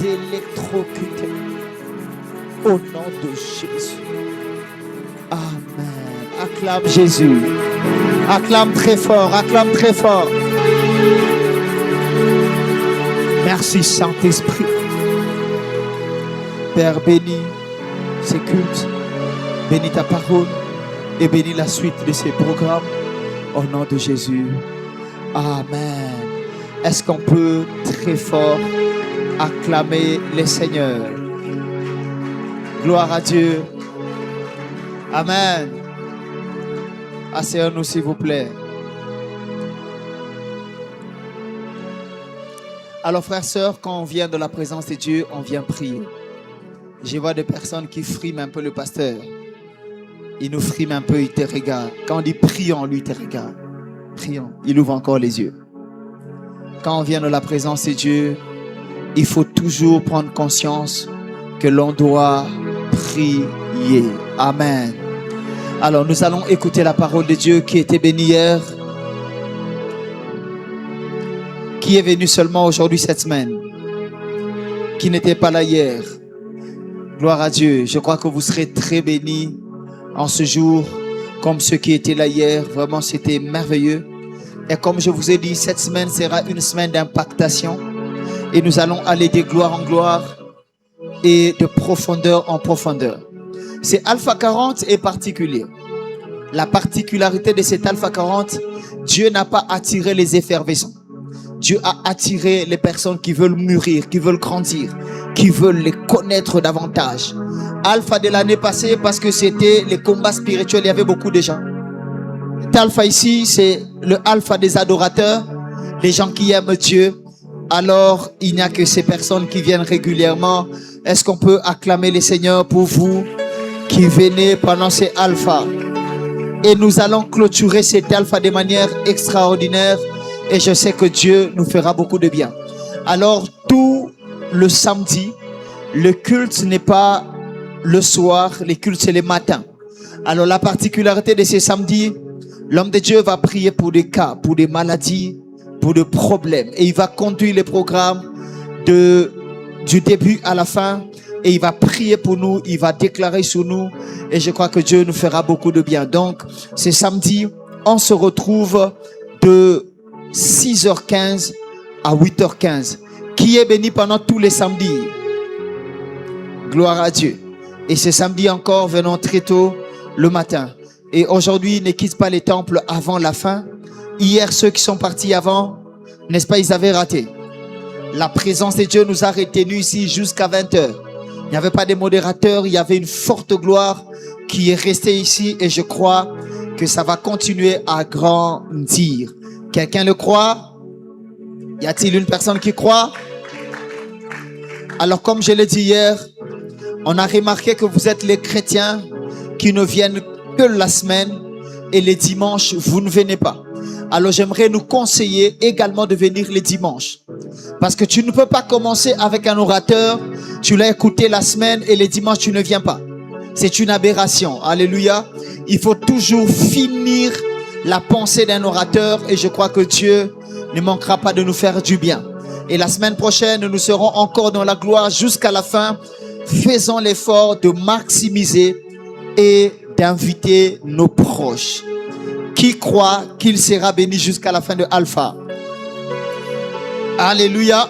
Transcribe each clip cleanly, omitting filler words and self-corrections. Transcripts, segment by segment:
d'électrocuter. Au nom de Jésus. Amen. Acclame Jésus. Acclame très fort. Acclame très fort. Merci Saint-Esprit. Père, bénis ces cultes. Bénis ta parole. Et bénis la suite de ces programmes. Au nom de Jésus. Amen. Est-ce qu'on peut très fort acclamer les seigneurs? Gloire à Dieu. Amen. Asseyons-nous s'il vous plaît. Alors frères, sœurs, quand on vient de la présence de Dieu, on vient prier. Je vois des personnes qui friment un peu le pasteur. Il nous frime un peu, il te regarde. Quand on dit prions, lui te regarde. Prions, il ouvre encore les yeux. Quand on vient de la présence de Dieu, il faut toujours prendre conscience que l'on doit prier. Amen. Alors nous allons écouter la parole de Dieu qui était bénie hier. Qui est venu seulement aujourd'hui cette semaine? Qui n'était pas là hier? Gloire à Dieu. Je crois que vous serez très bénis en ce jour comme ceux qui étaient là hier. Vraiment c'était merveilleux. Et comme je vous ai dit, cette semaine sera une semaine d'impactation. Et nous allons aller de gloire en gloire et de profondeur en profondeur. C'est Alpha 40 est particulier. La particularité de cet Alpha 40, Dieu n'a pas attiré les effervescents. Dieu a attiré les personnes qui veulent mûrir, qui veulent grandir, qui veulent les connaître davantage. Alpha de l'année passée, parce que c'était les combats spirituels, il y avait beaucoup de gens. Cet Alpha ici, c'est le Alpha des adorateurs, les gens qui aiment Dieu. Alors, il n'y a que ces personnes qui viennent régulièrement. Est-ce qu'on peut acclamer les seigneurs pour vous qui venez pendant ces Alpha? Et nous allons clôturer cet Alpha de manière extraordinaire. Et je sais que Dieu nous fera beaucoup de bien. Alors, tout le samedi, le culte n'est pas le soir, le culte c'est le matin. Alors, la particularité de ces samedis, l'homme de Dieu va prier pour des cas, pour des maladies, pour des problèmes. Et il va conduire les programmes du début à la fin. Et il va prier pour nous, il va déclarer sur nous. Et je crois que Dieu nous fera beaucoup de bien. Donc, ce samedi, on se retrouve de 6h15 à 8h15. Qui est béni pendant tous les samedis? Gloire à Dieu. Et ce samedi encore, venons très tôt le matin. Et aujourd'hui, ne quitte pas les temples avant la fin. Hier, ceux qui sont partis avant, n'est-ce pas, ils avaient raté. La présence de Dieu nous a retenus ici jusqu'à 20h. Il n'y avait pas de modérateur, il y avait une forte gloire qui est restée ici et je crois que ça va continuer à grandir. Quelqu'un le croit? Y a-t-il une personne qui croit? Alors comme je l'ai dit hier, on a remarqué que vous êtes les chrétiens qui ne viennent que la semaine et les dimanches, vous ne venez pas. Alors j'aimerais nous conseiller également de venir les dimanches. Parce que tu ne peux pas commencer avec un orateur, tu l'as écouté la semaine et les dimanches tu ne viens pas. C'est une aberration. Alléluia. Il faut toujours finir la pensée d'un orateur et je crois que Dieu ne manquera pas de nous faire du bien. Et la semaine prochaine, nous serons encore dans la gloire jusqu'à la fin. Faisons l'effort de maximiser et d'inviter nos proches. Qui croit qu'il sera béni jusqu'à la fin de Alpha? Alléluia.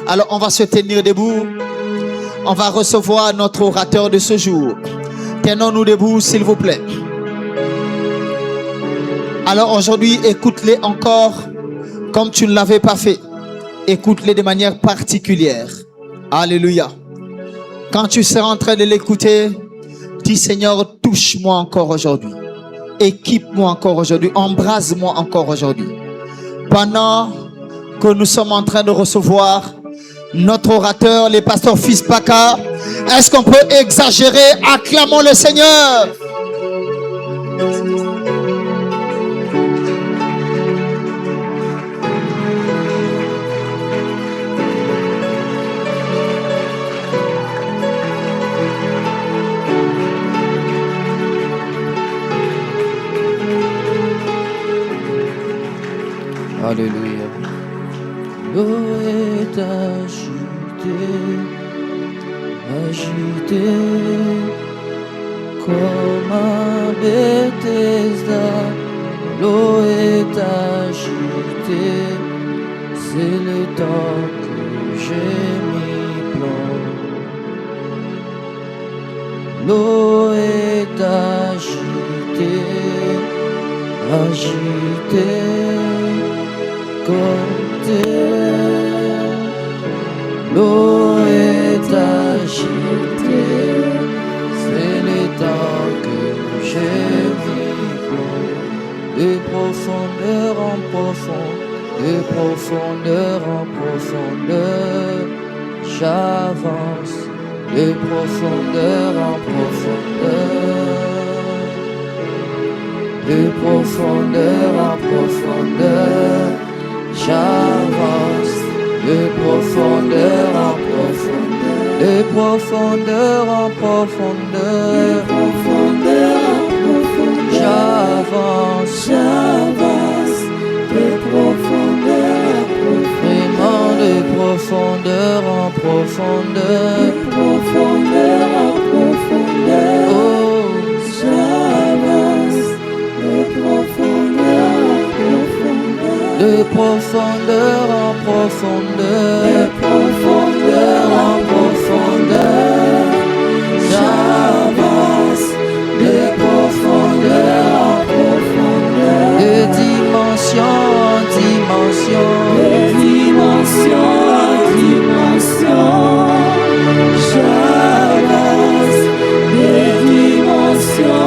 Alors on va se tenir debout. On va recevoir notre orateur de ce jour. Tenons-nous debout s'il vous plaît. Alors aujourd'hui, écoute-les encore comme tu ne l'avais pas fait. Écoute-les de manière particulière. Alléluia. Quand tu seras en train de l'écouter, dis Seigneur, touche-moi encore aujourd'hui. Équipe-moi encore aujourd'hui. Embrase-moi encore aujourd'hui. Pendant que nous sommes en train de recevoir notre orateur, le pasteur Fils Baka, est-ce qu'on peut exagérer? Acclamons le Seigneur. Alléluia. L'eau est agitée agité comme un Bethesda, l'eau est agitée, c'est le temps que j'ai mis plan. L'eau est agitée, comme terre. L'eau est agitée, c'est le temps que j'ai mis de profondeur en profondeur, de profondeur en profondeur, j'avance, de profondeur en profondeur, de profondeur en profondeur, j'avance, de profondeur en profondeur, de profondeur en profondeur, de profondeur en profondeur, j'avance, j'avance, de profondeur en profondeur, vraiment de profondeur en profondeur, de profondeur en profondeur, oh, j'avance, de profondeur en profondeur, de profondeur en profondeur, de profondeur en profondeur, j'avance, de profondeur en profondeur, de dimension en dimension, de dimension en dimension, j'avance, de dimension en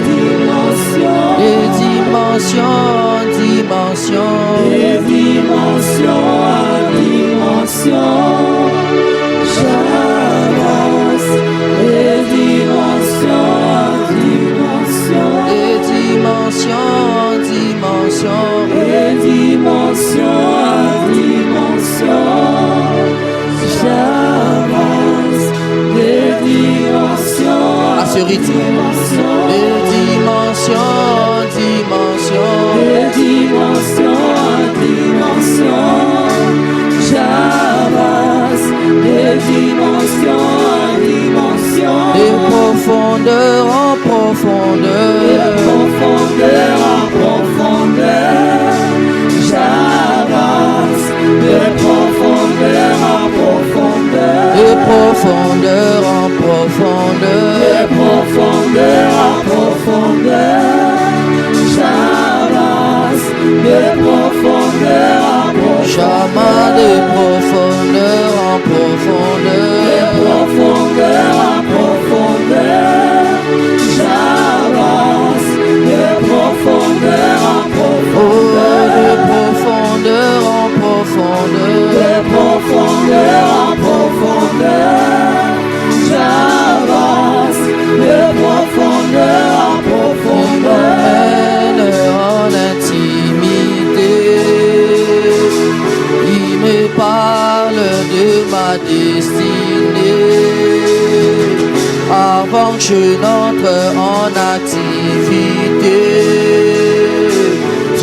dimension, de dimension en dimension, de dimension en dimension, j'avance, de dimension en dimension, de dimension en dimension, de dimension en dimension, j'avance, de dimension à ce rythme, de dimension en dimension, de dimension en dimension, j'avance, de dimension en dimension, de profondeur en profondeur, de profondeur en profondeur, j'avance, de profondeur en profondeur, de profondeur en profondeur, de profondeur en profondeur, j'avance, de profondeur en profondeur, chemin de profondeur en profondeur, de profondeur en profondeur, j'avance, de profondeur en profondeur, de profondeur en profondeur, de profondeur en profondeur, j'avance, de profondeur en profondeur, en intimité, il me parle de ma destinée, avant que je n'entre en activité,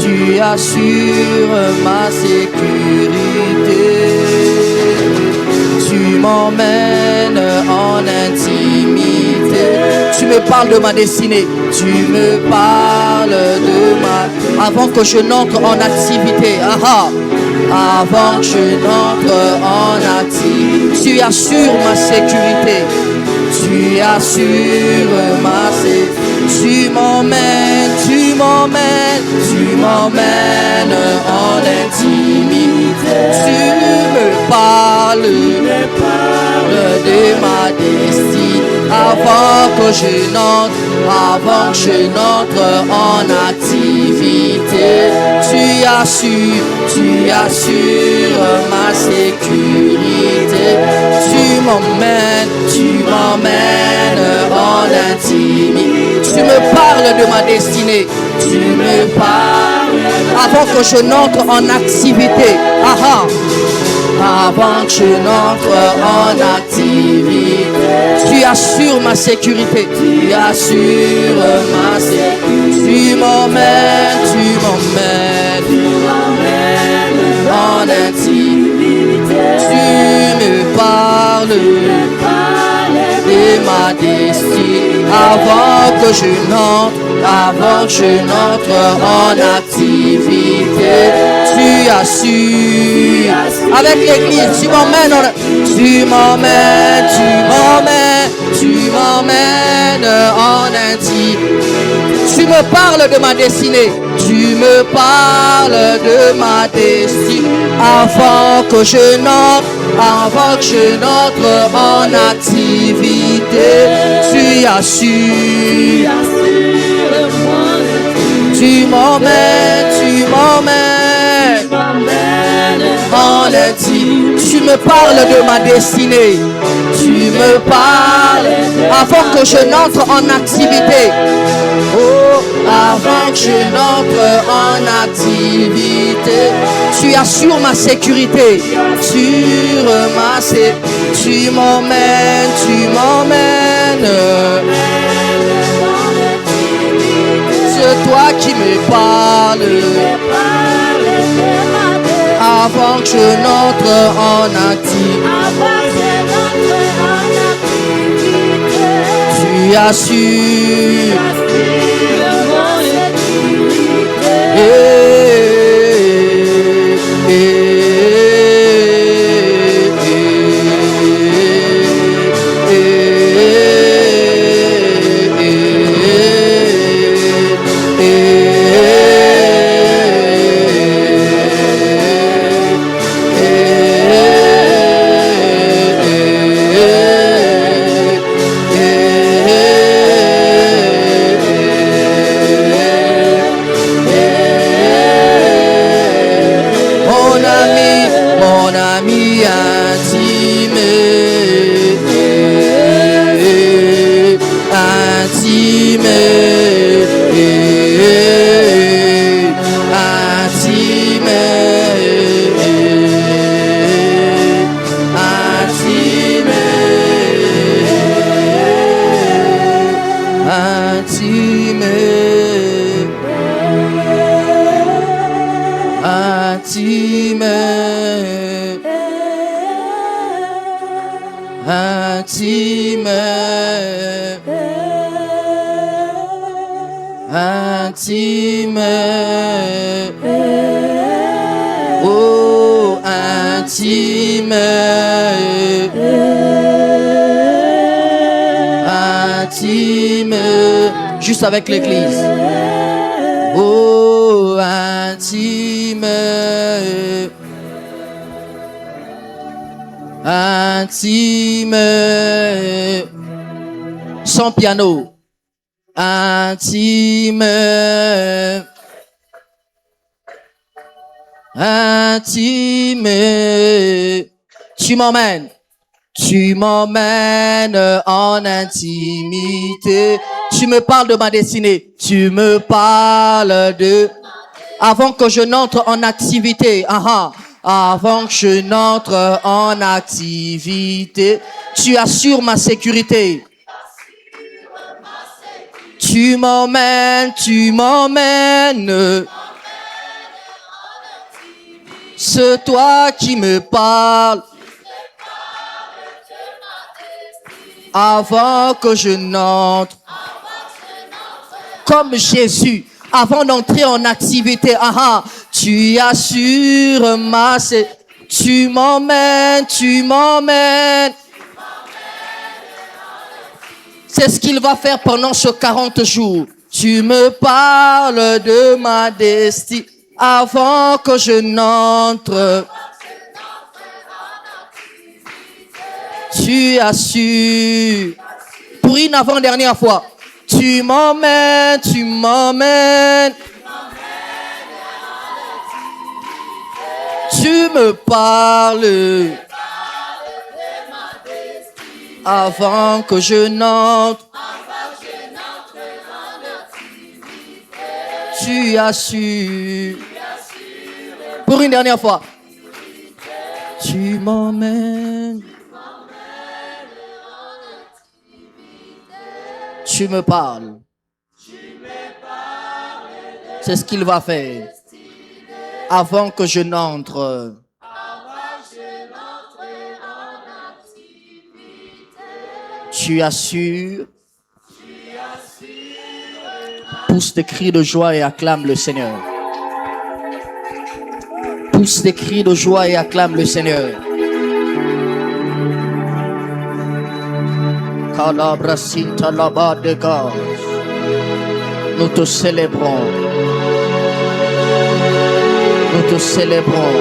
tu assures ma sécurité, tu m'emmènes en intimité, tu me parles de ma destinée, tu me parles de ma... Avant que je n'entre en activité, avant que je n'entre en activité, tu assures ma sécurité, tu assures ma sécurité, tu m'emmènes, tu m'emmènes, tu m'emmènes en intimité, tu me parles de ma destinée, avant que je n'entre en activité, tu assures ma sécurité, tu m'emmènes en intimité, tu me parles de ma destinée, tu me parles avant que je n'entre en activité, avant que je n'entre en activité, tu assures ma sécurité, tu assures ma sécurité, tu m'emmènes en intimité, tu me parles destinée. Avant que je n'entre en activité, tu as su. Avec l'église, tu m'emmènes en intimité. Tu me parles de ma destinée. Tu me parles de ma destinée. Avant que je n'entre en activité, tu as su. Tu m'emmènes en intimité. Tu me parles de ma destinée. Tu me parles avant que je n'entre en activité. Oh, avant que je n'entre en activité, tu assures ma sécurité. Tu m'emmènes. C'est toi qui me parles. Avant que je n'entre en activité, tu assures. Oh, intime. Juste avec l'église. Oh, intime. Sans piano. Intime. Tu m'emmènes en intimité. Tu me parles de ma destinée. Tu me parles de... Avant que je n'entre en activité. Avant que je n'entre en activité. Tu assures ma sécurité. Tu m'emmènes. C'est toi qui me parles. Avant que je n'entre. Comme Jésus. Avant d'entrer en activité. Tu assures ma... Tu m'emmènes. C'est ce qu'il va faire pendant ce 40 jours. Tu me parles de ma destinée. Avant que je n'entre. Tu as su. Pour une avant-dernière fois. Tu m'emmènes. Tu me parles. Avant que je n'entre. Tu as su. Pour une dernière fois. Tu m'emmènes. Tu me parles. C'est ce qu'il va faire. Avant que je n'entre. Tu assures. Pousse des cris de joie et acclame le Seigneur. Pousse des cris de joie et acclame le Seigneur. Calabracinta là-bas de gaz. Nous te célébrons. Nous te célébrons.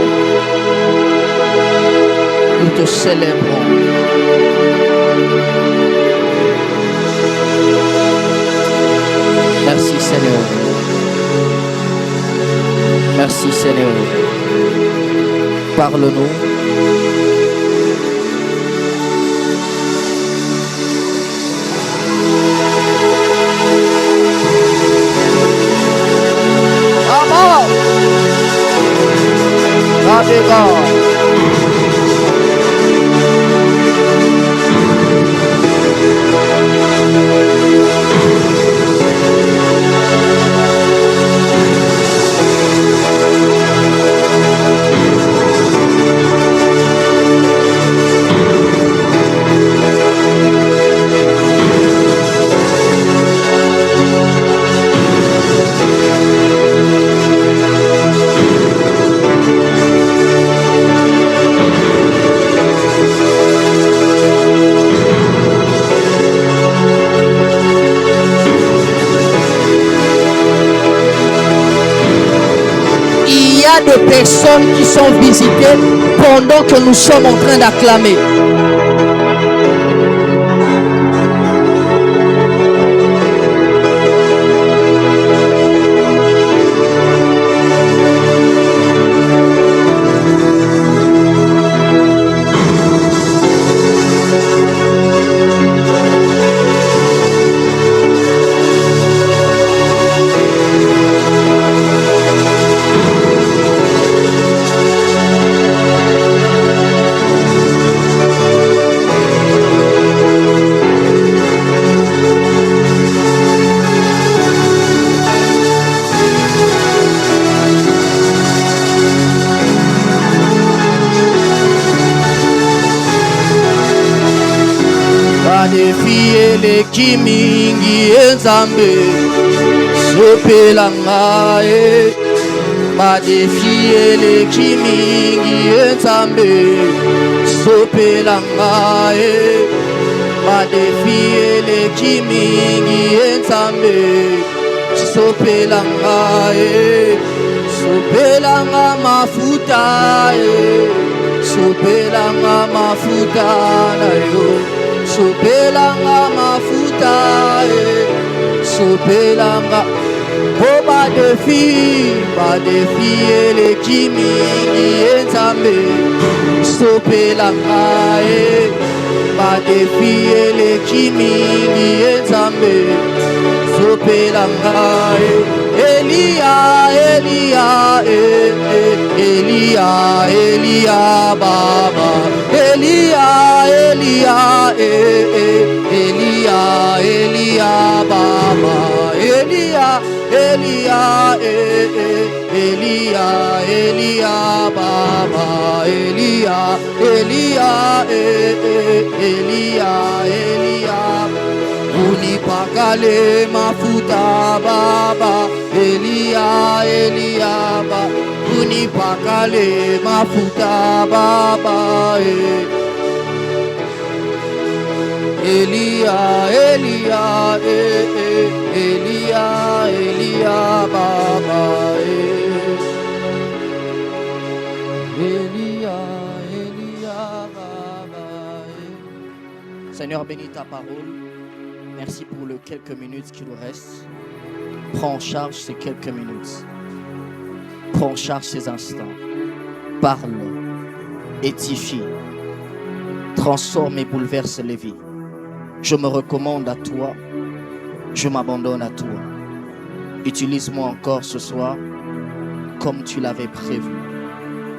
Nous te célébrons. Merci Seigneur. Merci Seigneur. Parle-nous. Amen. De personnes qui sont visitées pendant que nous sommes en train d'acclamer. Kimingi enzambe sopelanga badefiele kimingi enzambe sopelanga badefiele kimingi enzambe sopelanga sopelanga mafuta sopelanga mafuta na yo sopelanga mafuta sopelanga oh badefi ele kimingi enzambe sopelanga badefi ele kimingi enzambe sopelanga Elia Baba Elia Baba Elia Baba Elia Unipakale mafuta Baba Elia Baba Unipakale mafuta Baba Elia Baba Elia Baba. Seigneur, bénis ta parole. Merci pour les quelques minutes qui nous restent. Prends en charge ces quelques minutes. Prends en charge ces instants. Parle, édifie, transforme et bouleverse les vies. Je me recommande à toi. Je m'abandonne à toi. Utilise-moi encore ce soir comme tu l'avais prévu.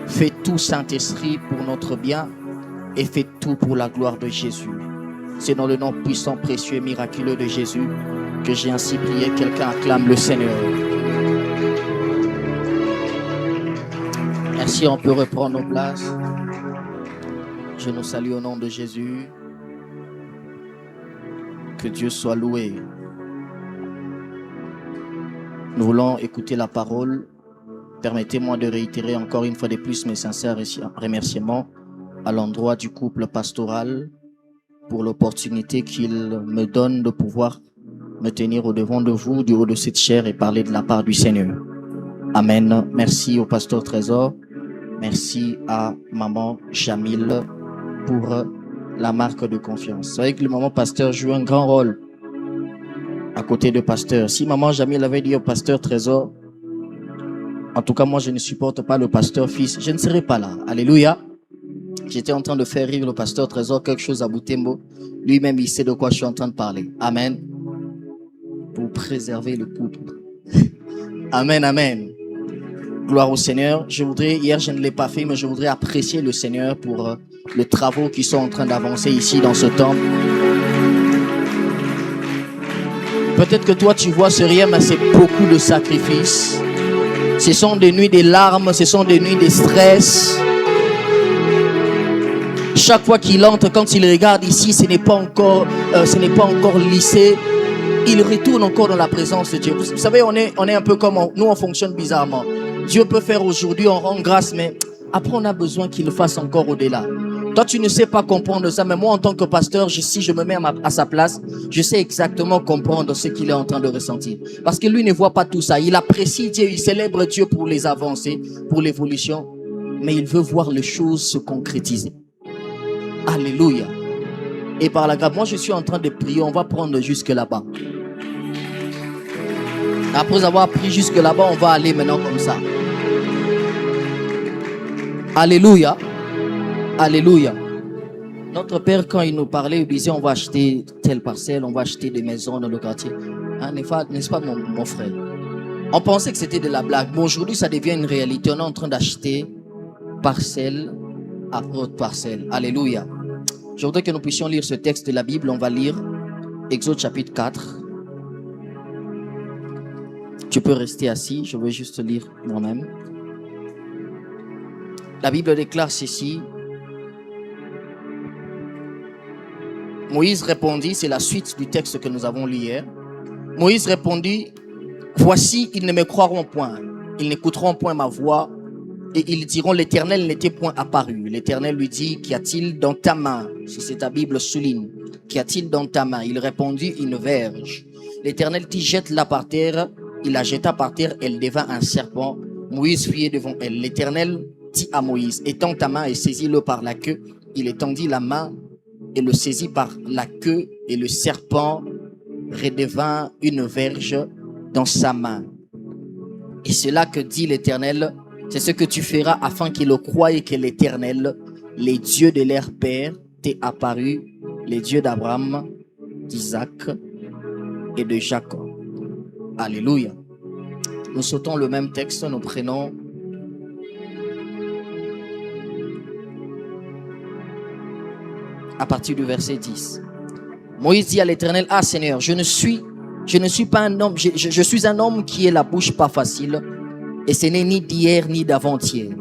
Fais tout, Saint-Esprit, pour notre bien et fais tout pour la gloire de Jésus. C'est dans le nom puissant, précieux et miraculeux de Jésus que j'ai ainsi prié. Quelqu'un acclame le Seigneur. Merci, on peut reprendre nos places. Je nous salue au nom de Jésus. Que Dieu soit loué. Nous voulons écouter la parole. Permettez-moi de réitérer encore une fois de plus mes sincères remerciements à l'endroit du couple pastoral pour l'opportunité qu'il me donne de pouvoir me tenir au devant de vous, du haut de cette chair et parler de la part du Seigneur. Amen. Merci au pasteur Trésor. Merci à maman Jamil pour la marque de confiance. Vous savez que le maman pasteur joue un grand rôle à côté de pasteur. Si maman Jamil avait dit au pasteur Trésor, en tout cas moi je ne supporte pas le pasteur fils, je ne serais pas là. Alléluia. J'étais en train de faire rire le pasteur Trésor quelque chose à Boutembo. Lui-même il sait de quoi je suis en train de parler. Amen. Pour préserver le couple. Amen, amen. Gloire au Seigneur. Hier je ne l'ai pas fait, mais je voudrais apprécier le Seigneur pour les travaux qui sont en train d'avancer ici dans ce temple. Peut-être que toi tu vois ce rien, mais c'est beaucoup de sacrifices. Ce sont des nuits des larmes, ce sont des nuits de stress. Chaque fois qu'il entre, quand il regarde ici, ce n'est pas encore lissé. Il retourne encore dans la présence de Dieu. Vous savez, on est un peu comme nous, on fonctionne bizarrement. Dieu peut faire aujourd'hui, on rend grâce, mais après on a besoin qu'il le fasse encore au-delà. Toi, tu ne sais pas comprendre ça, mais moi, en tant que pasteur, si je me mets à sa place, je sais exactement comprendre ce qu'il est en train de ressentir. Parce que lui ne voit pas tout ça. Il apprécie Dieu, il célèbre Dieu pour les avancées, pour l'évolution, mais il veut voir les choses se concrétiser. Alléluia. Et par la grâce, moi, je suis en train de prier, on va prendre jusque là-bas. Après avoir pris jusque là-bas, on va aller maintenant comme ça. Alléluia. Alléluia. Notre Père, quand il nous parlait, il disait on va acheter telle parcelle, on va acheter des maisons dans le quartier. Hein, n'est-ce pas mon frère? On pensait que c'était de la blague. Mais aujourd'hui, ça devient une réalité. On est en train d'acheter parcelle après autre parcelle. Alléluia. Je voudrais que nous puissions lire ce texte de la Bible. On va lire Exode chapitre 4. Tu peux rester assis, je vais juste lire moi-même. La Bible déclare ceci. Moïse répondit, c'est la suite du texte que nous avons lu hier. Moïse répondit, voici, ils ne me croiront point, ils n'écouteront point ma voix, et ils diront, l'Éternel n'était point apparu. L'Éternel lui dit, qu'y a-t-il dans ta main? Si c'est ta Bible souligne, qu'y a-t-il dans ta main? Il répondit, une verge. L'Éternel dit, jette-la par terre. Il la jeta par terre, elle devint un serpent. Moïse fuyait devant elle. L'Éternel dit à Moïse, étends ta main et saisis-le par la queue. Il étendit la main et le saisit par la queue, et le serpent redevint une verge dans sa main. Et c'est là que dit l'Éternel, c'est ce que tu feras afin qu'il le croie et que l'Éternel, les dieux de leur père, t'est apparu, les dieux d'Abraham, d'Isaac et de Jacob. Alléluia. Nous sautons le même texte, nous prenons à partir du verset 10. Moïse dit à l'Éternel, ah Seigneur, je ne suis pas un homme, je suis un homme qui est la bouche pas facile, et ce n'est ni d'hier ni d'avant-hier,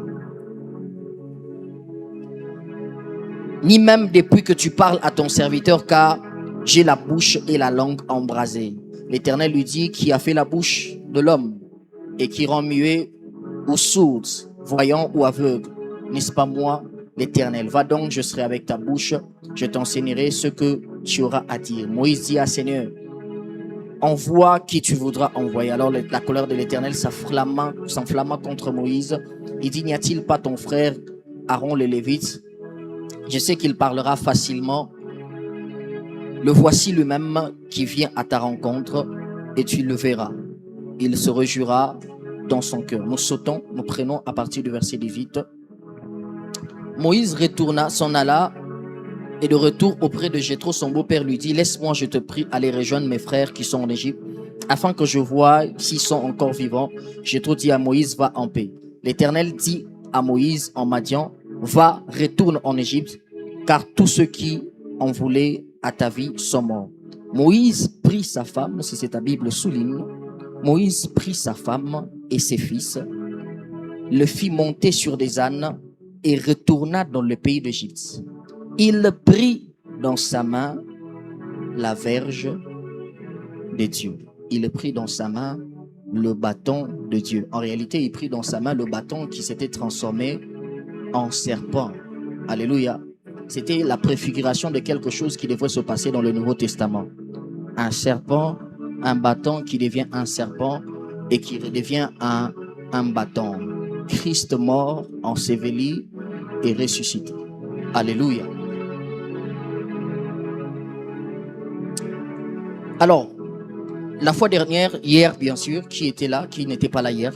ni même depuis que tu parles à ton serviteur, car j'ai la bouche et la langue embrasées. L'Éternel lui dit, qui a fait la bouche de l'homme et qui rend muet ou sourd, voyant ou aveugle, n'est-ce pas moi, l'Éternel? Va donc, je serai avec ta bouche, je t'enseignerai ce que tu auras à dire. Moïse dit à Seigneur, envoie qui tu voudras envoyer. Alors la colère de l'Éternel s'enflamma contre Moïse. Il dit, n'y a-t-il pas ton frère Aaron le Lévite? Je sais qu'il parlera facilement. Le voici lui-même qui vient à ta rencontre et tu le verras. Il se réjouira dans son cœur. Nous sautons, nous prenons à partir du verset 18. Moïse retourna, s'en alla, et de retour auprès de Jéthro, son beau-père lui dit, laisse-moi, je te prie, aller rejoindre mes frères qui sont en Égypte, afin que je voie s'ils sont encore vivants. Jéthro dit à Moïse, va en paix. L'Éternel dit à Moïse en Madian, va, retourne en Égypte, car tous ceux qui en voulaient à ta vie sont morts. Moïse prit sa femme, si c'est ta Bible souligne, Moïse prit sa femme et ses fils, le fit monter sur des ânes et retourna dans le pays d'Égypte. Il prit dans sa main la verge de Dieu. Il prit dans sa main le bâton de Dieu. En réalité, il prit dans sa main le bâton qui s'était transformé en serpent. Alléluia. C'était la préfiguration de quelque chose qui devrait se passer dans le Nouveau Testament. Un serpent, un bâton qui devient un serpent et qui redevient un bâton. Christ mort, enseveli et ressuscité. Alléluia. Alors, la fois dernière, hier bien sûr, qui était là, qui n'était pas là hier,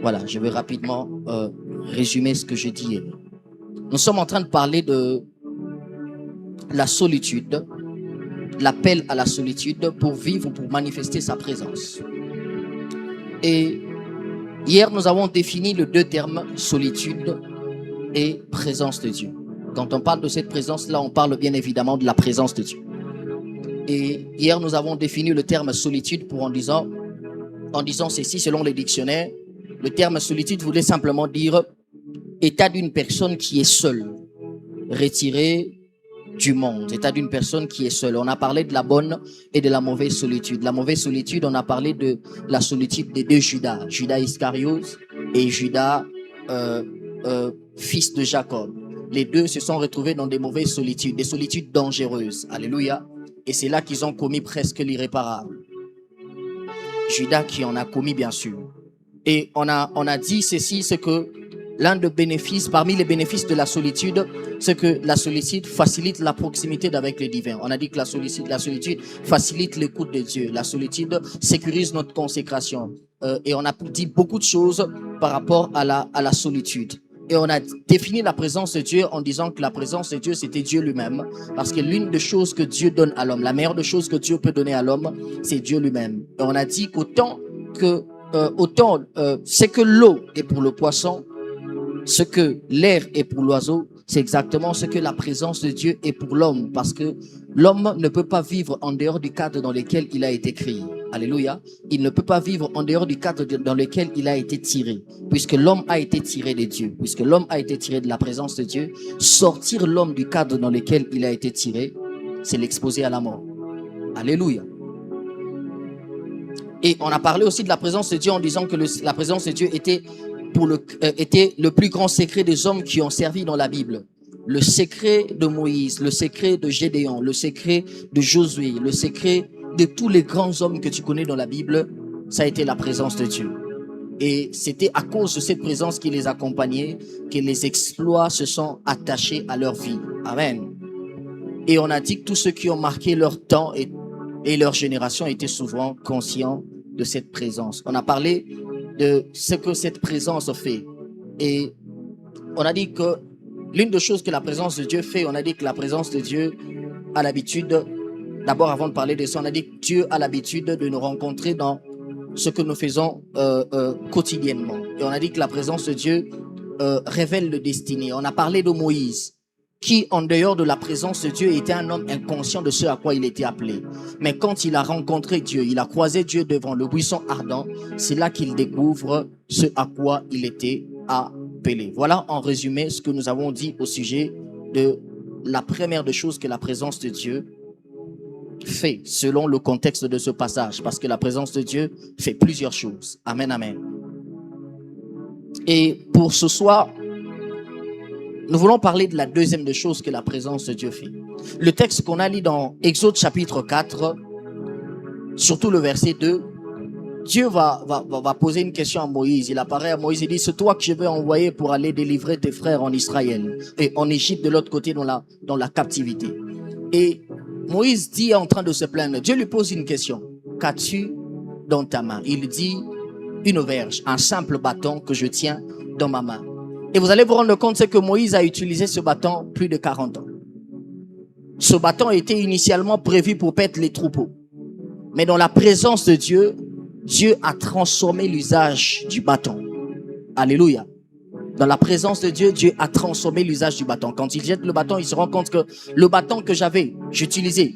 Voilà, je vais rapidement résumer ce que j'ai dit hier. Nous sommes en train de parler de la solitude, l'appel à la solitude pour vivre, pour manifester sa présence. Et hier, nous avons défini les deux termes, solitude et présence de Dieu. Quand on parle de cette présence-là, on parle bien évidemment de la présence de Dieu. Et hier, nous avons défini le terme solitude en disant ceci, selon les dictionnaires, le terme solitude voulait simplement dire état d'une personne qui est seule, retirée du monde, état d'une personne qui est seule. On a parlé de la bonne et de la mauvaise solitude. La mauvaise solitude, on a parlé de la solitude des deux Judas, Judas Iscariote et Judas, fils de Jacob. Les deux se sont retrouvés dans des mauvaises solitudes, des solitudes dangereuses. Alléluia. Et c'est là qu'ils ont commis presque l'irréparable. Judas qui en a commis, bien sûr. Et on a dit ceci, c'est que l'un des bénéfices, parmi les bénéfices de la solitude, c'est que la solitude facilite la proximité avec le divin. On a dit que la solitude facilite l'écoute de Dieu. La solitude sécurise notre consécration. Et on a dit beaucoup de choses par rapport à la solitude. Et on a défini la présence de Dieu en disant que la présence de Dieu, c'était Dieu lui-même. Parce que l'une des choses que Dieu donne à l'homme, la meilleure des choses que Dieu peut donner à l'homme, c'est Dieu lui-même. Et on a dit qu'autant c'est que l'eau est pour le poisson, ce que l'air est pour l'oiseau, c'est exactement ce que la présence de Dieu est pour l'homme. Parce que l'homme ne peut pas vivre en dehors du cadre dans lequel il a été créé. Alléluia. Il ne peut pas vivre en dehors du cadre dans lequel il a été tiré. Puisque l'homme a été tiré de Dieu. Puisque l'homme a été tiré de la présence de Dieu. Sortir l'homme du cadre dans lequel il a été tiré, c'est l'exposer à la mort. Alléluia. Et on a parlé aussi de la présence de Dieu en disant que la présence de Dieu était le plus grand secret des hommes qui ont servi dans la Bible. Le secret de Moïse, le secret de Gédéon, le secret de Josué, le secret de tous les grands hommes que tu connais dans la Bible, ça a été la présence de Dieu. Et c'était à cause de cette présence qui les accompagnait que les exploits se sont attachés à leur vie. Amen. Et on a dit que tous ceux qui ont marqué leur temps et leur génération étaient souvent conscients de cette présence. On a parlé de ce que cette présence fait. Et on a dit que l'une des choses que la présence de Dieu fait, on a dit que la présence de Dieu a l'habitude, d'abord avant de parler de ça, on a dit que Dieu a l'habitude de nous rencontrer dans ce que nous faisons quotidiennement. Et on a dit que la présence de Dieu révèle le destiné. On a parlé de Moïse, qui en dehors de la présence de Dieu était un homme inconscient de ce à quoi il était appelé. Mais quand il a rencontré Dieu, il a croisé Dieu devant le buisson ardent, c'est là qu'il découvre ce à quoi il était appelé. Voilà en résumé ce que nous avons dit au sujet de la première des choses que la présence de Dieu fait selon le contexte de ce passage, parce que la présence de Dieu fait plusieurs choses. Amen, amen. Et pour ce soir, nous voulons parler de la deuxième des choses que la présence de Dieu fait. Le texte qu'on a lu dans Exode chapitre 4, surtout le verset 2, Dieu va poser une question à Moïse. Il apparaît à Moïse et dit, c'est toi que je vais envoyer pour aller délivrer tes frères en Israël et en Égypte de l'autre côté dans la captivité. Et Moïse dit en train de se plaindre. Dieu lui pose une question. Qu'as-tu dans ta main? Il dit, une verge, un simple bâton que je tiens dans ma main. Et vous allez vous rendre compte, c'est que Moïse a utilisé ce bâton plus de 40 ans. Ce bâton était initialement prévu pour paître les troupeaux. Mais dans la présence de Dieu, Dieu a transformé l'usage du bâton. Alléluia. Dans la présence de Dieu, Dieu a transformé l'usage du bâton. Quand il jette le bâton, il se rend compte que le bâton que j'utilisais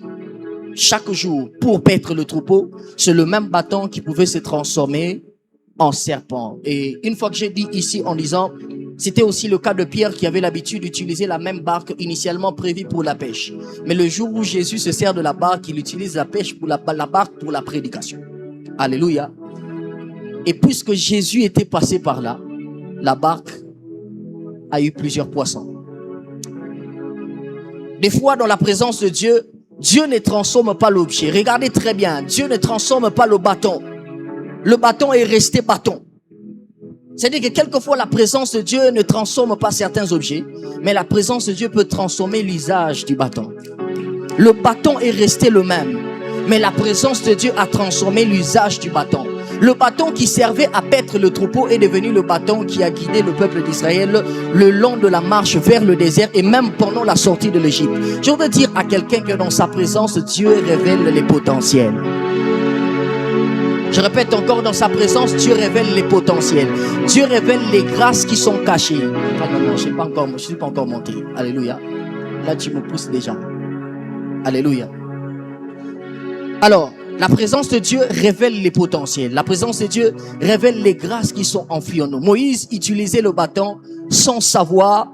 chaque jour pour paître le troupeau, c'est le même bâton qui pouvait se transformer en serpent. Et une fois que j'ai dit ici en disant C'était aussi le cas de Pierre qui avait l'habitude d'utiliser la même barque initialement prévue pour la pêche. Mais le jour où Jésus se sert de la barque, il utilise la pêche pour la barque pour la prédication. Alléluia. Et puisque Jésus était passé par là, la barque a eu plusieurs poissons. Des fois, dans la présence de Dieu, Dieu ne transforme pas l'objet. Regardez très bien, Dieu ne transforme pas le bâton. Le bâton est resté bâton. C'est-à-dire que quelquefois, la présence de Dieu ne transforme pas certains objets, mais la présence de Dieu peut transformer l'usage du bâton. Le bâton est resté le même, mais la présence de Dieu a transformé l'usage du bâton. Le bâton qui servait à paître le troupeau est devenu le bâton qui a guidé le peuple d'Israël le long de la marche vers le désert et même pendant la sortie de l'Égypte. Je veux dire à quelqu'un que dans sa présence, Dieu révèle les potentiels. Je répète encore, dans sa présence, Dieu révèle les potentiels. Dieu révèle les grâces qui sont cachées. Non, je ne suis pas encore monté. Alléluia. Là, tu me pousses déjà. Alléluia. Alors, la présence de Dieu révèle les potentiels. La présence de Dieu révèle les grâces qui sont enfuies en nous. Moïse utilisait le bâton sans savoir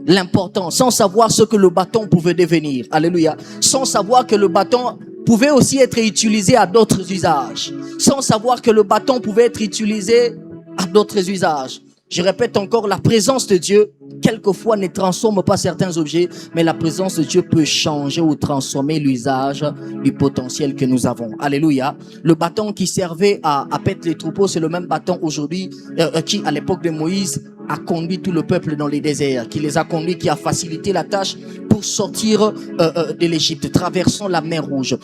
l'importance, sans savoir ce que le bâton pouvait devenir. Alléluia. Sans savoir que le bâton pouvait aussi être utilisé à d'autres usages. Sans savoir que le bâton pouvait être utilisé à d'autres usages. Je répète encore, la présence de Dieu, quelquefois, ne transforme pas certains objets, mais la présence de Dieu peut changer ou transformer l'usage du potentiel que nous avons. Alléluia. Le bâton qui servait à paître les troupeaux, c'est le même bâton aujourd'hui qui, à l'époque de Moïse, a conduit tout le peuple dans les déserts, qui les a conduits, qui a facilité la tâche pour sortir de l'Égypte, traversant la mer Rouge.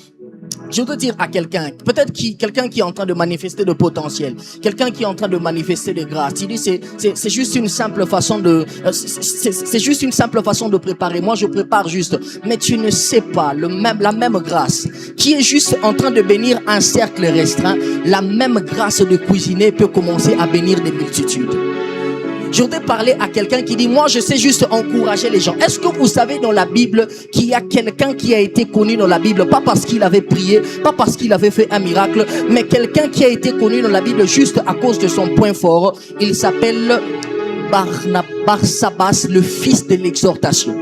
Je veux dire à quelqu'un, peut-être quelqu'un qui est en train de manifester le potentiel, quelqu'un qui est en train de manifester les grâces, il dit c'est juste une simple façon de, c'est juste une simple façon de préparer. Moi je prépare juste, mais tu ne sais pas la même grâce qui est juste en train de bénir un cercle restreint. La même grâce de cuisiner peut commencer à bénir des multitudes. Je voudrais parler à quelqu'un qui dit, moi je sais juste encourager les gens. Est-ce que vous savez dans la Bible qu'il y a quelqu'un qui a été connu dans la Bible, pas parce qu'il avait prié, pas parce qu'il avait fait un miracle, mais quelqu'un qui a été connu dans la Bible juste à cause de son point fort. Il s'appelle Barsabas, le fils de l'exhortation.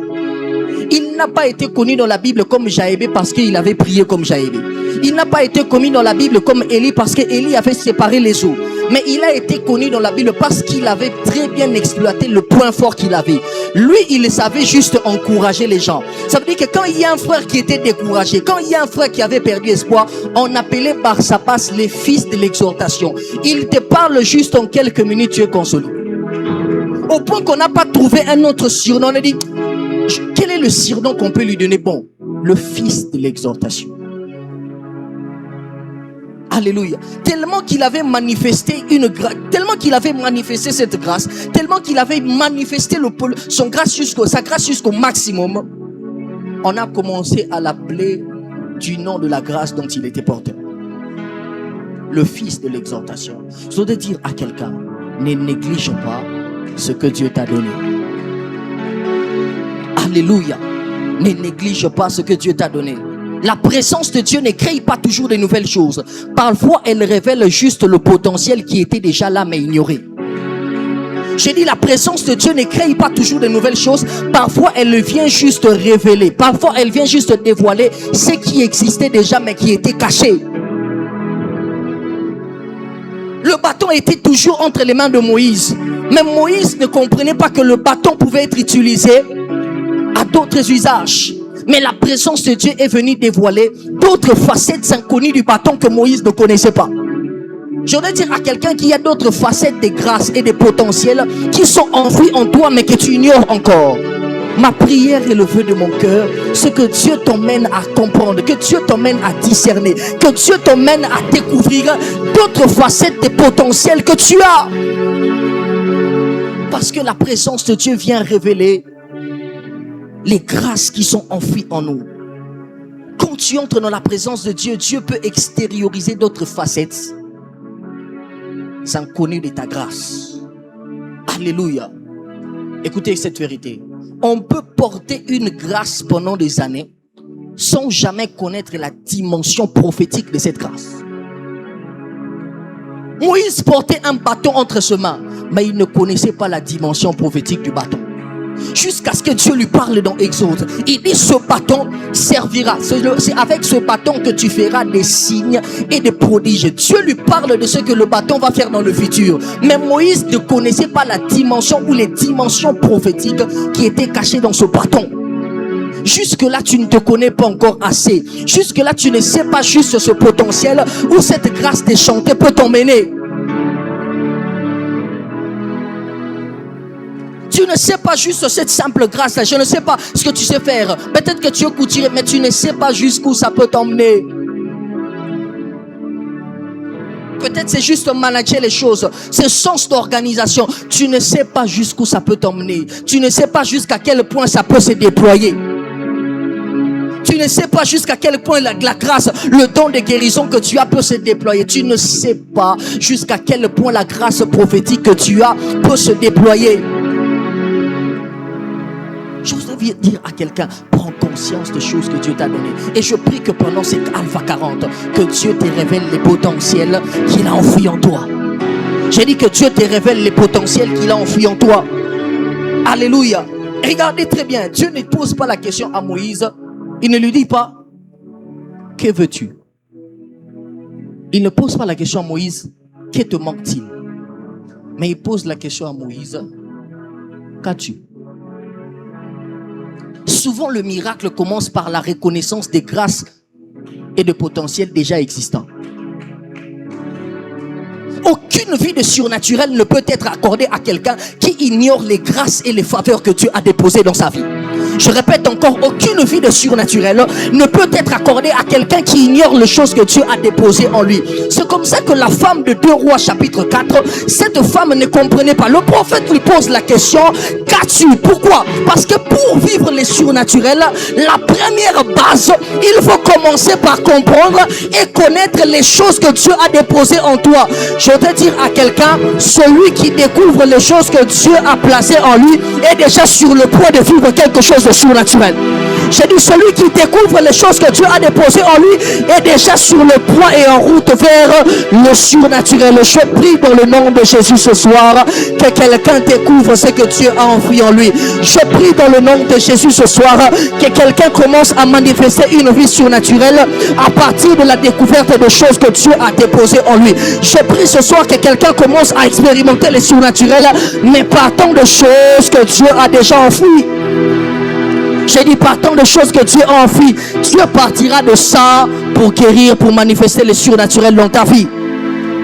Il n'a pas été connu dans la Bible comme Jaébé parce qu'il avait prié comme Jaébé. Il n'a pas été connu dans la Bible comme Élie parce que Élie avait séparé les eaux. Mais il a été connu dans la Bible parce qu'il avait très bien exploité le point fort qu'il avait. Lui, il savait juste encourager les gens. Ça veut dire que quand il y a un frère qui était découragé, quand il y a un frère qui avait perdu espoir, on appelait Barsabas les fils de l'exhortation. Il te parle juste en quelques minutes, tu es consolé. Au point qu'on n'a pas trouvé un autre surnom. On a dit, quel est le surnom qu'on peut lui donner? Bon, le fils de l'exhortation. Alléluia. Tellement qu'il avait manifesté une grâce, tellement qu'il avait manifesté cette grâce, tellement qu'il avait manifesté sa grâce jusqu'au maximum, on a commencé à l'appeler du nom de la grâce dont il était porteur. Le fils de l'exhortation. Je voudrais dire à quelqu'un, ne néglige pas ce que Dieu t'a donné. Alléluia. Ne néglige pas ce que Dieu t'a donné. La présence de Dieu ne crée pas toujours de nouvelles choses. Parfois, elle révèle juste le potentiel qui était déjà là, mais ignoré. J'ai dit, la présence de Dieu ne crée pas toujours de nouvelles choses. Parfois, elle vient juste révéler. Parfois, elle vient juste dévoiler ce qui existait déjà, mais qui était caché. Le bâton était toujours entre les mains de Moïse. Mais Moïse ne comprenait pas que le bâton pouvait être utilisé à d'autres usages. Mais la présence de Dieu est venue dévoiler d'autres facettes inconnues du bâton que Moïse ne connaissait pas. Je voudrais dire à quelqu'un qu'il y a d'autres facettes des grâces et des potentiels qui sont enfouis en toi mais que tu ignores encore. Ma prière et le vœu de mon cœur, c'est que Dieu t'emmène à comprendre, que Dieu t'emmène à discerner, que Dieu t'emmène à découvrir d'autres facettes des potentiels que tu as. Parce que la présence de Dieu vient révéler les grâces qui sont enfouies en nous. Quand tu entres dans la présence de Dieu, Dieu peut extérioriser d'autres facettes inconnues de ta grâce. Alléluia. Écoutez cette vérité. On peut porter une grâce pendant des années sans jamais connaître la dimension prophétique de cette grâce. Moïse portait un bâton entre ses mains, mais il ne connaissait pas la dimension prophétique du bâton. Jusqu'à ce que Dieu lui parle dans Exode. Il dit ce bâton servira. C'est avec ce bâton que tu feras des signes et des prodiges. Dieu lui parle de ce que le bâton va faire dans le futur. Mais Moïse ne connaissait pas la dimension ou les dimensions prophétiques qui étaient cachées dans ce bâton. Jusque-là, tu ne te connais pas encore assez. Jusque-là, tu ne sais pas juste ce potentiel où cette grâce déchantée peut t'emmener. Tu ne sais pas juste cette simple grâce-là. Je ne sais pas ce que tu sais faire. Peut-être que tu es couturier, mais tu ne sais pas jusqu'où ça peut t'emmener. Peut-être c'est juste manager les choses. C'est sens d'organisation. Tu ne sais pas jusqu'où ça peut t'emmener. Tu ne sais pas jusqu'à quel point ça peut se déployer. Tu ne sais pas jusqu'à quel point la grâce, le don de guérison que tu as peut se déployer. Tu ne sais pas jusqu'à quel point la grâce prophétique que tu as peut se déployer. Je voudrais dire à quelqu'un, prends conscience des choses que Dieu t'a données. Et je prie que pendant ces Alpha 40, que Dieu te révèle les potentiels qu'il a enfouis en toi. J'ai dit que Dieu te révèle les potentiels qu'il a enfouis en toi. Alléluia. Regardez très bien, Dieu ne pose pas la question à Moïse. Il ne lui dit pas, que veux-tu? Il ne pose pas la question à Moïse, que te manque-t-il? Mais il pose la question à Moïse, qu'as-tu? Souvent, le miracle commence par la reconnaissance des grâces et de potentiels déjà existants. Aucune vie de surnaturel ne peut être accordée à quelqu'un qui ignore les grâces et les faveurs que Dieu a déposées dans sa vie. Je répète encore, aucune vie de surnaturel ne peut être accordée à quelqu'un qui ignore les choses que Dieu a déposées en lui. C'est comme ça que la femme de 2 Rois chapitre 4, cette femme ne comprenait pas. Le prophète lui pose la question, qu'as-tu? Pourquoi? Parce que pour vivre les surnaturels, la première base, il faut commencer par comprendre et connaître les choses que Dieu a déposées en toi. Je vais te dire à quelqu'un, celui qui découvre les choses que Dieu a placées en lui est déjà sur le point de vivre quelque chose de surnaturel. J'ai dit, celui qui découvre les choses que Dieu a déposées en lui est déjà sur le point et en route vers le surnaturel. Je prie dans le nom de Jésus ce soir que quelqu'un découvre ce que Dieu a enfoui en lui. Je prie dans le nom de Jésus ce soir que quelqu'un commence à manifester une vie surnaturelle à partir de la découverte de choses que Dieu a déposées en lui. Je prie ce soir que quelqu'un commence à expérimenter les surnaturels, mais partant de choses que Dieu a déjà enfouies. J'ai dit partant de choses que Dieu a enfouies. Dieu partira de ça pour guérir, pour manifester les surnaturels dans ta vie.